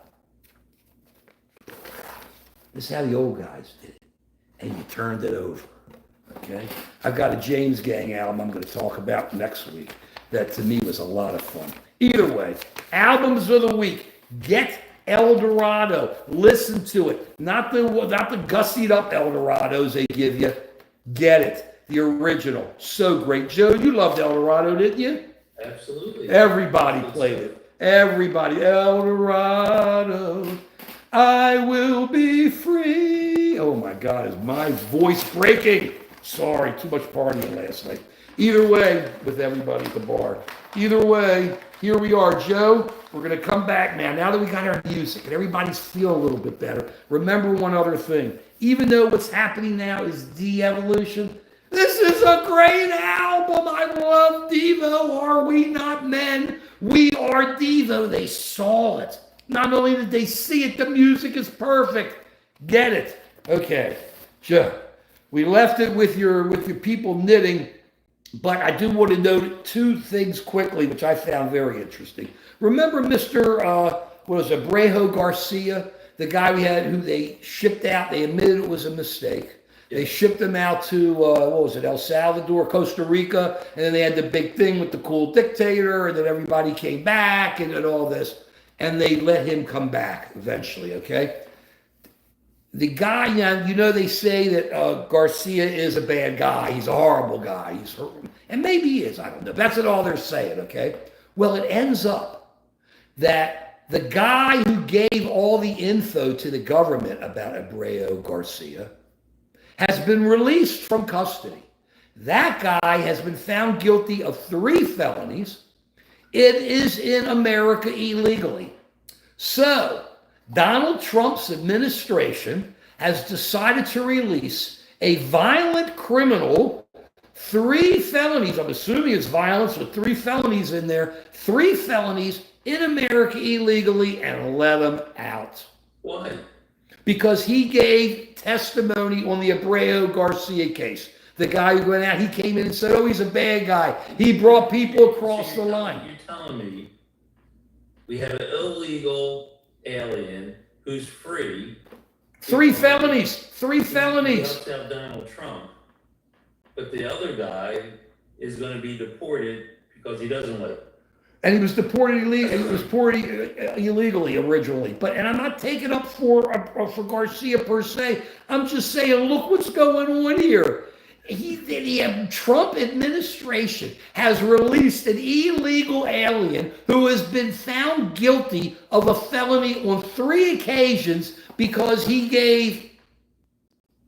This is how the old guys did it, and you turned it over. Okay, I've got a James Gang album I'm going to talk about next week. That to me was a lot of fun. Either way, albums of the week. Get El Dorado. Listen to it. Not the gussied up El Dorados they give you. Get it. The original. So great. Joe, you loved El Dorado, didn't you? Absolutely. Everybody played it. Everybody. El Dorado. I will be free. Oh my God, is my voice breaking? Sorry, too much partying last night. Either way, with everybody at the bar. Either way, here we are, Joe. We're going to come back now that we got our music and everybody's feeling a little bit better. Remember one other thing. Even though what's happening now is de-evolution, this is a great album. I love Devo. Are we not men? We are Devo. They saw it. Not only did they see it, the music is perfect. Get it. Okay, Joe. We left it with your people knitting. But I do want to note two things quickly, which I found very interesting. Remember Mr. Brejo Garcia, the guy we had who they shipped out. They admitted it was a mistake. They shipped him out to, El Salvador, Costa Rica, and then they had the big thing with the cool dictator, and then everybody came back and all this. And they let him come back eventually, okay? The guy, they say that Garcia is a bad guy. He's a horrible guy. And maybe he is. I don't know. That's all they're saying, okay? Well, it ends up that the guy who gave all the info to the government about Abreu Garcia has been released from custody. That guy has been found guilty of 3 felonies. It is in America illegally. So, Donald Trump's administration has decided to release a violent criminal, 3 felonies. I'm assuming it's violence with 3 felonies in there. 3 felonies in America illegally, and let him out. Why? Because he gave testimony on the Abreu Garcia case. The guy who went out, he came in and said, "Oh, he's a bad guy. He brought people across the line." You're telling me we have an illegal alien who's free. 3 felonies. 3 He felonies. helps out Donald Trump, but the other guy is going to be deported because he doesn't like it. And he was deported illegally originally. And I'm not taking up for Garcia per se. I'm just saying, look what's going on here. The Trump administration has released an illegal alien who has been found guilty of a felony on 3 occasions because he gave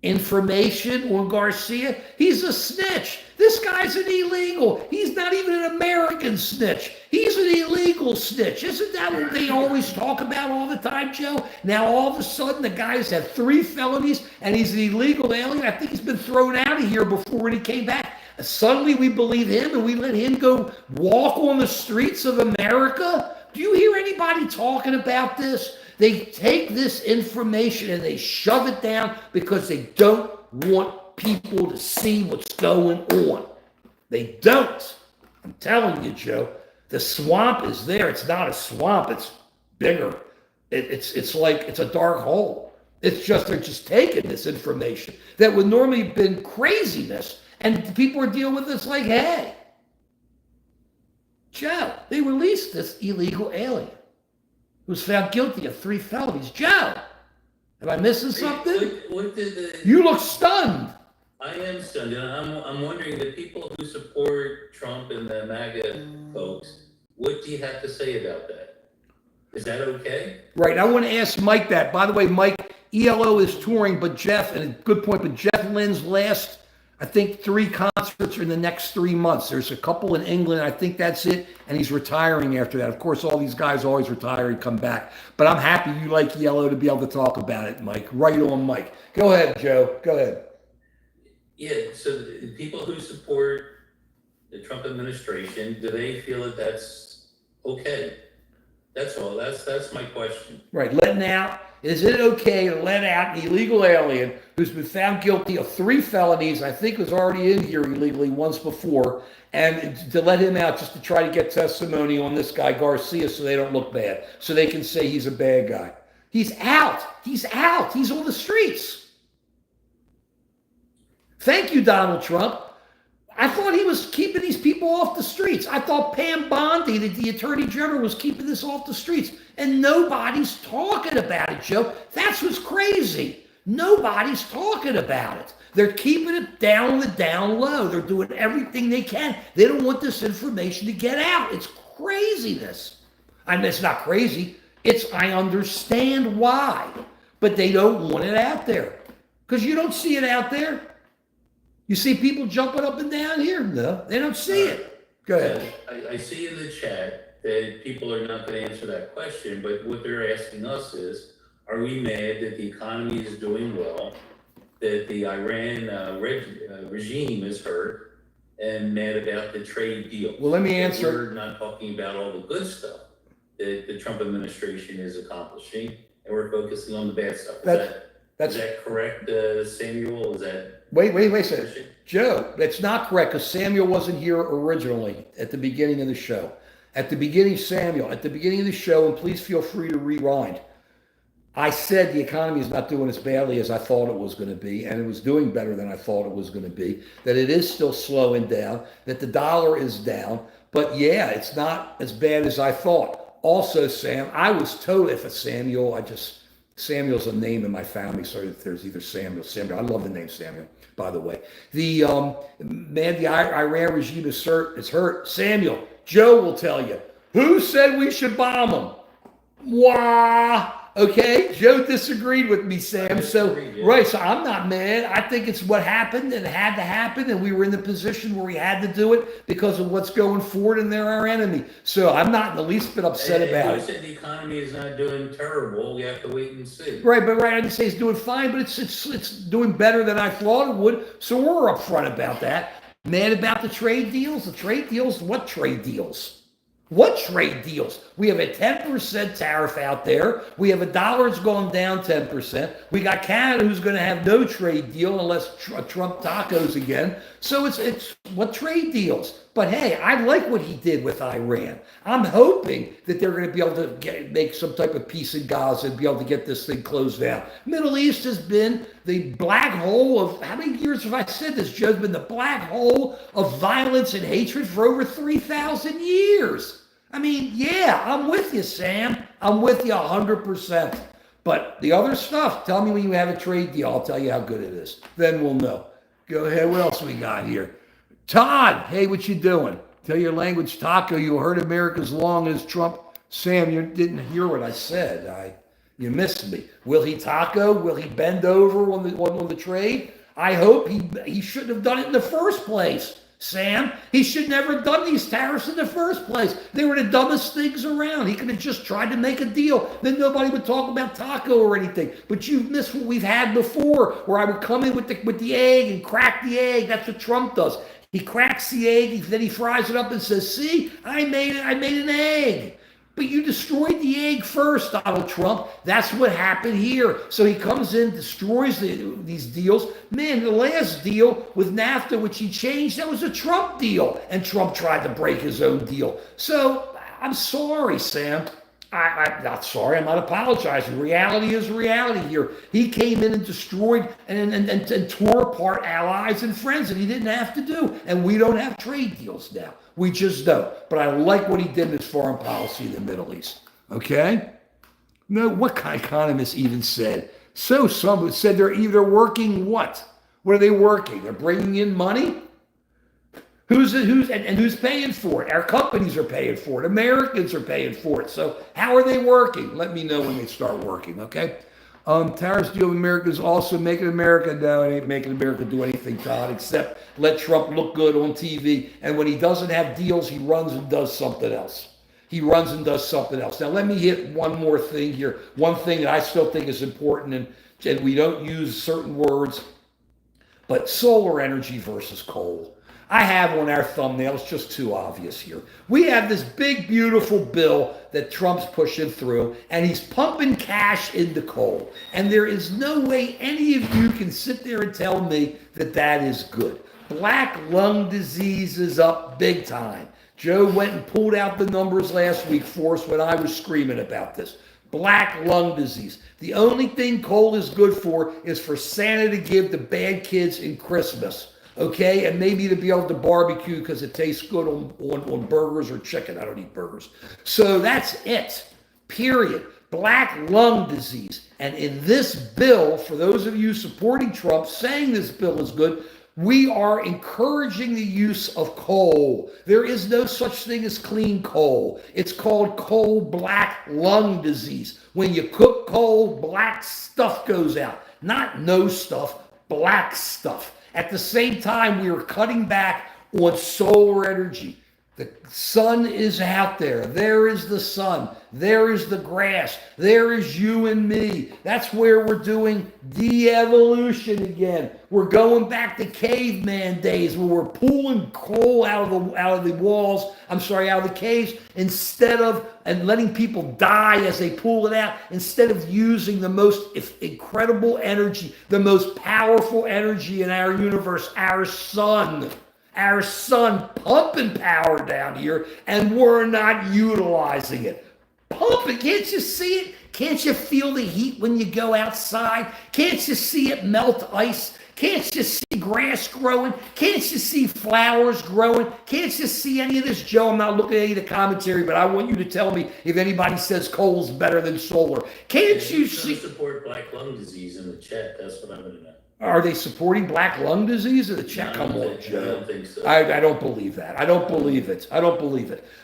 information on Garcia. He's a snitch. This guy's an illegal. He's not even an American snitch. He's an illegal snitch. Isn't that what they always talk about all the time, Joe? Now all of a sudden the guy's had 3 felonies and he's an illegal alien. I think he's been thrown out of here before when he came back. Suddenly we believe him and we let him go walk on the streets of America. Do you hear anybody talking about this? They take this information and they shove it down because they don't want people to see what's going on. They don't. I'm telling you, Joe. The swamp is there. It's not a swamp. It's bigger. It's like it's a dark hole. It's just they're just taking this information that would normally have been craziness, and people are dealing with this like, hey, Joe, they released this illegal alien who was found guilty of 3 felonies. Joe, am I missing something? What did you look stunned. I am stunned. I'm wondering, the people who support Trump and the MAGA folks, what do you have to say about that? Is that okay? Right. I want to ask Mike that. By the way, Mike, ELO is touring, but Jeff, and a good point, but Jeff Lynn's last, I think, 3 concerts are in the next 3 months. There's a couple in England. I think that's it. And he's retiring after that. Of course, all these guys always retire and come back. But I'm happy you like ELO to be able to talk about it, Mike. Right on, Mike. Go ahead, Joe. Go ahead. Yeah, so the people who support the Trump administration, do they feel that that's Okay, that's all. That's my question. Right, letting out. Is it okay to let out an illegal alien who's been found guilty of 3 felonies? I think was already in here illegally once before, and to let him out just to try to get testimony on this guy Garcia, so they don't look bad, so they can say he's a bad guy. He's out. He's out. He's on the streets. Thank you, Donald Trump. I thought he was keeping these people off the streets. I thought Pam Bondi, the Attorney General, was keeping this off the streets. And nobody's talking about it, Joe. That's what's crazy. Nobody's talking about it. They're keeping it down on the down low. They're doing everything they can. They don't want this information to get out. It's craziness. I mean, it's not crazy. I understand why. But they don't want it out there. Because you don't see it out there. You see people jumping up and down here? No, they don't see it. Go ahead. I see in the chat that people are not going to answer that question, but what they're asking us is, are we mad that the economy is doing well, that the Iran regime is hurt, and mad about the trade deal? Well, let me answer. We're not talking about all the good stuff that the Trump administration is accomplishing, and we're focusing on the bad stuff. Is that correct, Samuel? Is that... Wait a second. Joe, that's not correct because Samuel wasn't here originally at the beginning of the show. At the beginning of the show, and please feel free to rewind, I said the economy is not doing as badly as I thought it was going to be, and it was doing better than I thought it was going to be, that it is still slowing down, that the dollar is down, but yeah, it's not as bad as I thought. Also, Sam, I was totally, if it's Samuel, Samuel's a name in my family, so there's either Samuel. I love the name Samuel, by the way. The Iran regime is hurt. Samuel, Joe will tell you. Who said we should bomb them? Wah. Okay, Joe disagreed with me, Sam. So I'm not mad. I think it's what happened and it had to happen, and we were in the position where we had to do it because of what's going forward, and they're our enemy. So I'm not in the least bit upset about it. You said the economy is not doing terrible. We have to wait and see. Right, I didn't say it's doing fine, but it's doing better than I thought it would. So we're upfront about that. Mad about the trade deals? The trade deals? What trade deals? What trade deals? We have a 10% tariff out there. We have a dollar that's gone down 10%. We got Canada who's going to have no trade deal unless Trump tacos again. So it's what trade deals? But hey, I like what he did with Iran. I'm hoping that they're going to be able to make some type of peace in Gaza and be able to get this thing closed down. Middle East has been the black hole of, how many years have I said this, Joe? It's been the black hole of violence and hatred for over 3,000 years. I mean, yeah, I'm with you, Sam. I'm with you 100%. But the other stuff, tell me when you have a trade deal. I'll tell you how good it is. Then we'll know. Go ahead. What else we got here? Todd, hey, what you doing? Tell your language taco. You heard America's long as Trump. Sam, you didn't hear what I said. You missed me. Will he taco? Will he bend over on the trade? I hope he shouldn't have done it in the first place. Sam, he should never have done these tariffs in the first place. They were the dumbest things around. He could have just tried to make a deal. Then nobody would talk about taco or anything. But you've missed what we've had before, where I would come in with the egg and crack the egg. That's what Trump does. He cracks the egg, then he fries it up and says, see, I made an egg. But you destroyed the egg first, Donald Trump. That's what happened here. So he comes in, destroys these deals. Man, the last deal with NAFTA, which he changed, that was a Trump deal. And Trump tried to break his own deal. So I'm sorry, Sam. I'm not sorry. I'm not apologizing. Reality is reality here. He came in and destroyed and tore apart allies and friends that he didn't have to do. And we don't have trade deals now. We just don't. But I like what he did in his foreign policy in the Middle East. Okay? No, what kind of economist even said? So some said they're working what? What are they working? They're bringing in money? Who's paying for it? Our companies are paying for it. Americans are paying for it. So how are they working? Let me know when they start working, okay? Tariffs deal with America is also making America. No, it ain't making America do anything, Todd, except let Trump look good on TV. And when he doesn't have deals, he runs and does something else. Now, let me hit one more thing here. One thing that I still think is important, and we don't use certain words, but solar energy versus coal. I have on our thumbnail. It's just too obvious here. We have this big, beautiful bill that Trump's pushing through, and he's pumping cash into coal. And there is no way any of you can sit there and tell me that that is good. Black lung disease is up big time. Joe went and pulled out the numbers last week for us when I was screaming about this. Black lung disease. The only thing coal is good for is for Santa to give to bad kids in Christmas. Okay, and maybe to be able to barbecue because it tastes good on burgers or chicken. I don't eat burgers. So that's it, period. Black lung disease. And in this bill, for those of you supporting Trump, saying this bill is good, we are encouraging the use of coal. There is no such thing as clean coal. It's called coal black lung disease. When you cook coal, black stuff goes out. Not no stuff, black stuff. At the same time, we are cutting back on solar energy. The sun is out there. There is the sun. There is the grass. There is you and me. That's where we're doing de-evolution again. We're going back to caveman days where we're pulling coal out of the walls. Out of the caves and letting people die as they pull it out, instead of using the most incredible energy, the most powerful energy in our universe, our sun. Our sun pumping power down here, and we're not utilizing it. Pumping, can't you see it? Can't you feel the heat when you go outside? Can't you see it melt ice? Can't you see grass growing? Can't you see flowers growing? Can't you see any of this, Joe? I'm not looking at any of the commentary, but I want you to tell me if anybody says coal's better than solar. Can't you see? Support black lung disease in the chat. That's what I'm going to know. Are they supporting black lung disease in the chat? Come on, Joe. I don't think so. I don't believe that. I don't believe it.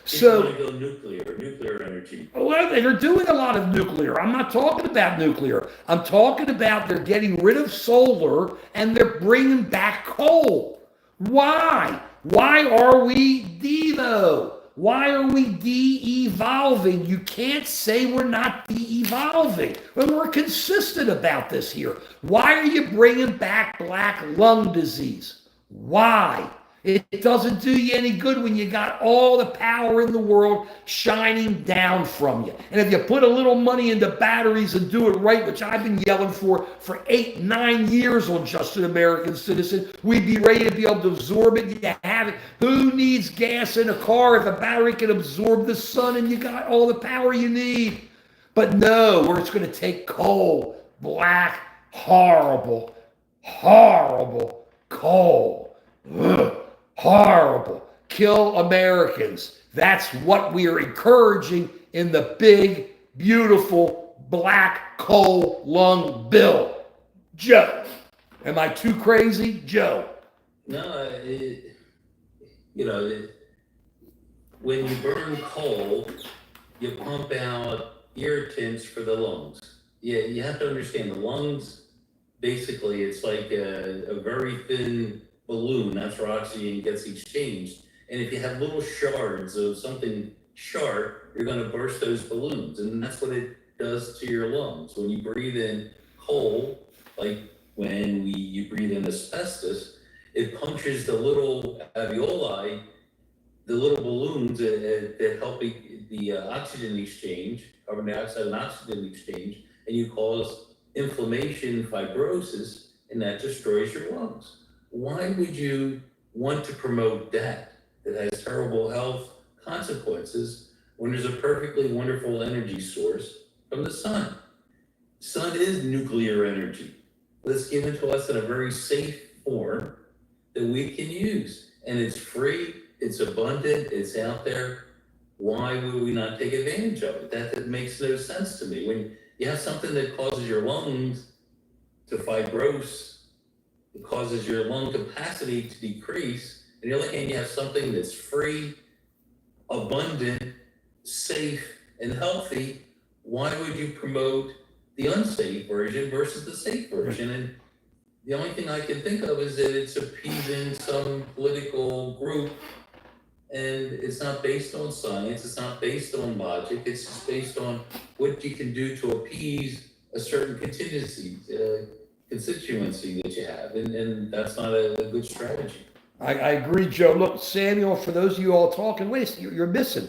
So want to go nuclear energy. Well, they're doing a lot of nuclear. I'm not talking about nuclear. I'm talking about they're getting rid of solar and they're bringing back coal. Why? Why are we Devo? Why are we de-evolving? You can't say we're not de-evolving. When we're consistent about this here. Why are you bringing back black lung disease? Why? It doesn't do you any good when you got all the power in the world shining down from you. And if you put a little money into batteries and do it right, which I've been yelling for 8-9 years on Just an American Citizen, we'd be ready to be able to absorb it. You have it. Who needs gas in a car if a battery can absorb the sun and you got all the power you need? But no, we're just going to take coal, black, horrible coal. Ugh. Horrible. Kill Americans. That's what we are encouraging in the big, beautiful black coal lung bill. Joe, am I too crazy? Joe. No, when you burn coal, you pump out irritants for the lungs. Yeah, you have to understand the lungs, basically, it's like a very thin balloon. That's where oxygen gets exchanged. And if you have little shards of something sharp, you're going to burst those balloons. And that's what it does to your lungs. When you breathe in coal, like when you breathe in asbestos, it punctures the little alveoli, the little balloons that help the oxygen exchange, carbon dioxide and oxygen exchange, and you cause inflammation, fibrosis, and that destroys your lungs. Why would you want to promote that has terrible health consequences when there's a perfectly wonderful energy source from the sun? Sun is nuclear energy, but it's given to us in a very safe form that we can use. And it's free, it's abundant, it's out there. Why would we not take advantage of it? That makes no sense to me. When you have something that causes your lungs to fibrose, it causes your lung capacity to decrease. And on the other hand, you have something that's free, abundant, safe, and healthy. Why would you promote the unsafe version versus the safe version? And the only thing I can think of is that it's appeasing some political group, and it's not based on science, it's not based on logic, it's just based on what you can do to appease a certain constituency that you have, and that's not a good strategy. I agree, Joe. Look, Samuel, for those of you all talking, wait, you're missing.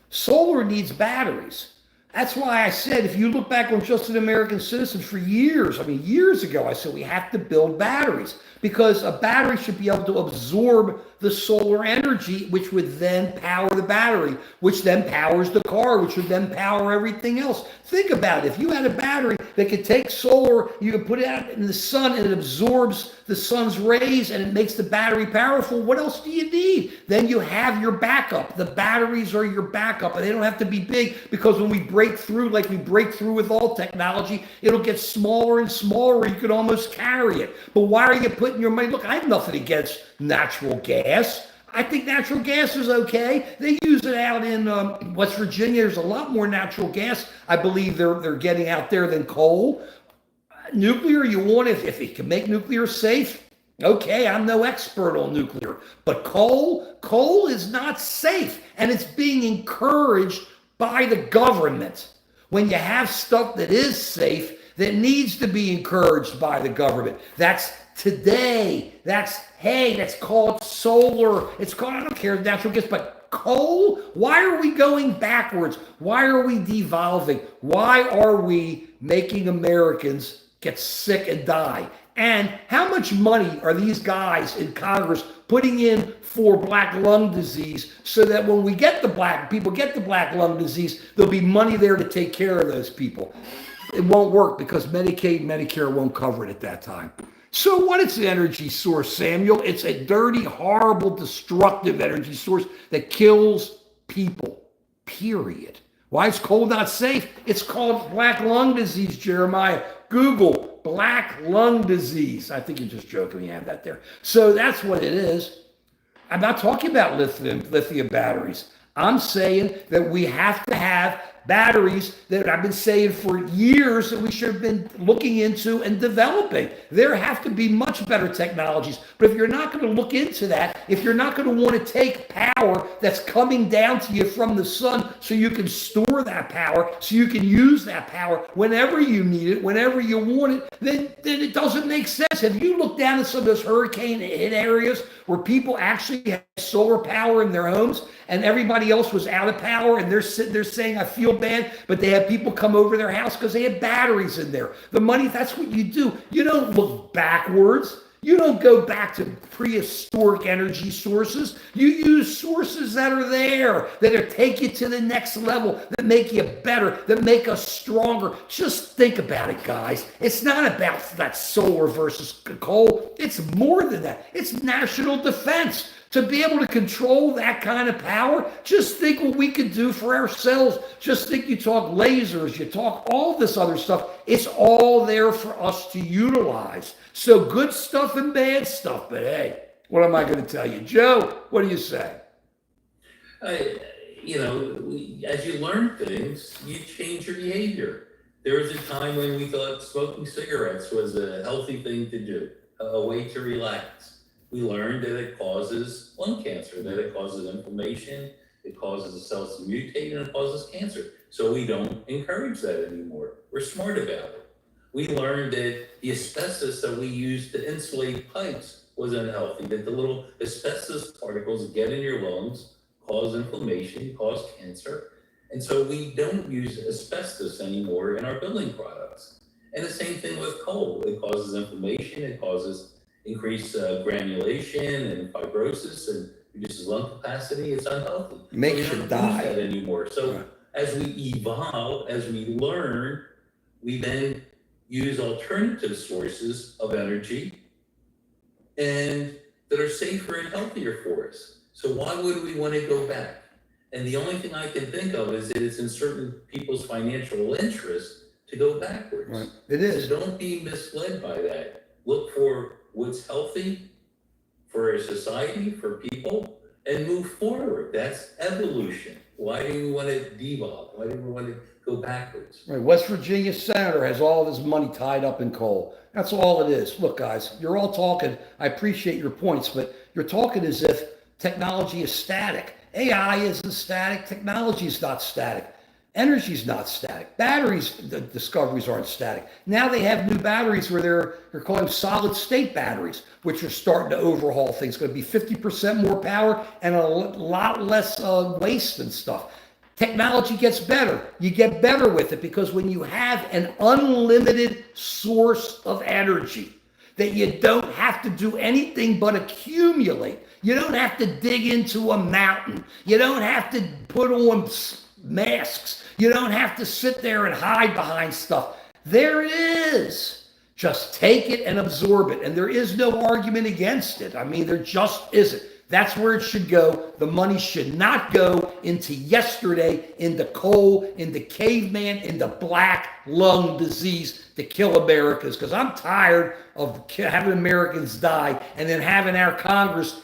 Solar needs batteries. That's why I said, if you look back on Just an American Citizen for years, I mean, years ago, I said we have to build batteries because a battery should be able to absorb the solar energy, which would then power the battery, which then powers the car, which would then power everything else. Think about it. If you had a battery that could take solar, you could put it out in the sun and it absorbs the sun's rays and it makes the battery powerful, what else do you need? Then you have your backup. The batteries are your backup, and they don't have to be big because when we break through, like we break through with all technology, it'll get smaller and smaller. You could almost carry it. But why are you putting your money? Look, I have nothing against natural gas. I think natural gas is okay. They use it out in West Virginia. There's a lot more natural gas, I believe they're getting out there than coal. Nuclear, you want it if it can make nuclear safe. Okay, I'm no expert on nuclear, but coal is not safe, and it's being encouraged by the government. When you have stuff that is safe, that needs to be encouraged by the government. That's today. That's called solar. It's called, I don't care, natural gas, but coal? Why are we going backwards? Why are we devolving? Why are we making Americans get sick and die? And how much money are these guys in Congress putting in for black lung disease so that when we get the black lung disease, there'll be money there to take care of those people? It won't work because Medicaid, Medicare won't cover it at that time. So what is the energy source, Samuel? It's a dirty, horrible, destructive energy source that kills people, period. Why is coal not safe? It's called black lung disease, Jeremiah. Google black lung disease. I think you're just joking. You have that there. So that's what it is. I'm not talking about lithium batteries. I'm saying that we have to have batteries that I've been saying for years that we should have been looking into and developing. There have to be much better technologies. But if you're not going to look into that, if you're not going to want to take power that's coming down to you from the sun so you can store that power, so you can use that power whenever you need it, whenever you want it, then it doesn't make sense. Have you looked down at some of those hurricane hit areas where people actually had solar power in their homes and everybody else was out of power and they're sitting there saying, I feel bad, but they have people come over their house because they have batteries in there. The money, that's what you do. You don't look backwards. You don't go back to prehistoric energy sources. You use sources that are there, that take you to the next level, that make you better, that make us stronger. Just think about it, guys. It's not about that solar versus coal. It's more than that. It's national defense. To be able to control that kind of power, just think what we could do for ourselves. Just think, you talk lasers, you talk all this other stuff. It's all there for us to utilize. So good stuff and bad stuff. But hey, what am I going to tell you? Joe, what do you say? As you learn things, you change your behavior. There was a time when we thought smoking cigarettes was a healthy thing to do, a way to relax. We learned that it causes lung cancer, that it causes inflammation, it causes the cells to mutate, and it causes cancer. So we don't encourage that anymore. We're smart about it. We learned that the asbestos that we used to insulate pipes was unhealthy, that the little asbestos particles get in your lungs, cause inflammation, cause cancer. And so we don't use asbestos anymore in our building products. And the same thing with coal. It causes inflammation, it causes increased granulation and fibrosis and reduces lung capacity. It's unhealthy. Makes you die. That anymore. So as we evolve, as we learn, we then use alternative sources of energy and that are safer and healthier for us. So why would we want to go back? And the only thing I can think of is that it's in certain people's financial interest to go backwards. Right. It is. So don't be misled by that. Look for what's healthy for a society, for people, and move forward. That's evolution. Why do we want to devolve? Why do we want to go backwards? Right. West Virginia senator has all of his money tied up in coal. That's all it is. Look, guys, you're all talking. I appreciate your points, but you're talking as if technology is static. AI isn't static. Technology is not static. Energy's not static. Batteries, the discoveries aren't static. Now they have new batteries where they're calling them solid state batteries, which are starting to overhaul things. It's going to be 50% more power and a lot less waste and stuff. Technology gets better. You get better with it because when you have an unlimited source of energy that you don't have to do anything but accumulate, you don't have to dig into a mountain, you don't have to put on masks, you don't have to sit there and hide behind stuff. There it is. Just take it and absorb it. And there is no argument against it. I mean, there just isn't. That's where it should go. The money should not go into yesterday, into coal, into caveman, into black lung disease to kill Americans. Because I'm tired of having Americans die and then having our Congress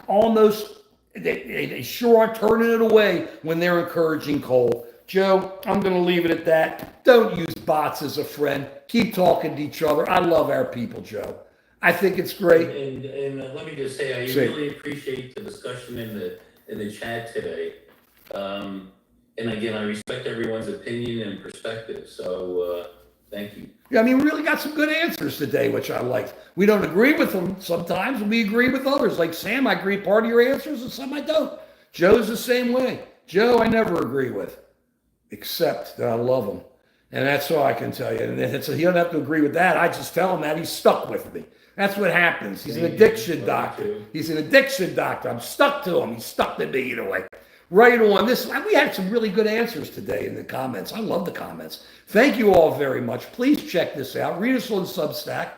almost, they sure aren't turning it away when they're encouraging coal. Joe, I'm going to leave it at that. Don't use bots as a friend. Keep talking to each other. I love our people, Joe. I think it's great. And let me just say, I really appreciate the discussion in the chat today. And again, I respect everyone's opinion and perspective. So thank you. Yeah, I mean, we really got some good answers today, which I liked. We don't agree with them sometimes, and we agree with others. Like Sam, I agree with part of your answers, and some I don't. Joe's the same way. Joe, I never agree with, except that I love him. And that's all I can tell you. And he don't have to agree with that. I just tell him that he's stuck with me. That's what happens. He's an addiction doctor. He's an addiction doctor. I'm stuck to him. He's stuck to me either way. Right on. We had some really good answers today in the comments. I love the comments. Thank you all very much. Please check this out. Read us on Substack.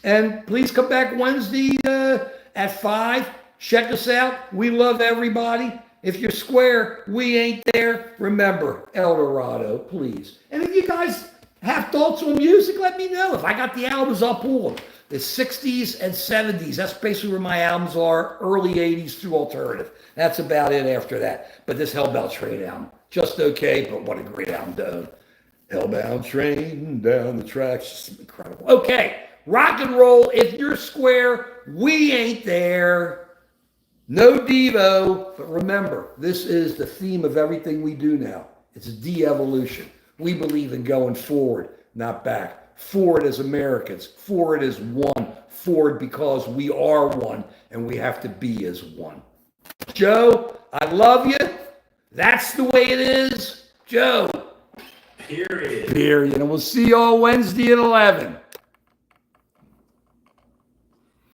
And please come back Wednesday at 5. Check us out. We love everybody. If you're square, we ain't there. Remember, El Dorado, please. And if you guys have thoughts on music, let me know. If I got the albums, I'll pull them. The 60s and 70s, that's basically where my albums are. Early 80s through alternative. That's about it after that. But this Hellbound Train album, just okay, but what a great album to own. Hellbound Train down the tracks, just incredible. Okay, rock and roll. If you're square, we ain't there. No Devo, but remember, this is the theme of everything we do now. It's de-evolution. We believe in going forward, not back. Forward as Americans, forward as one, forward because we are one and we have to be as one. Joe, I love you. That's the way it is. Joe. Period. Period. And we'll see you all Wednesday at 11.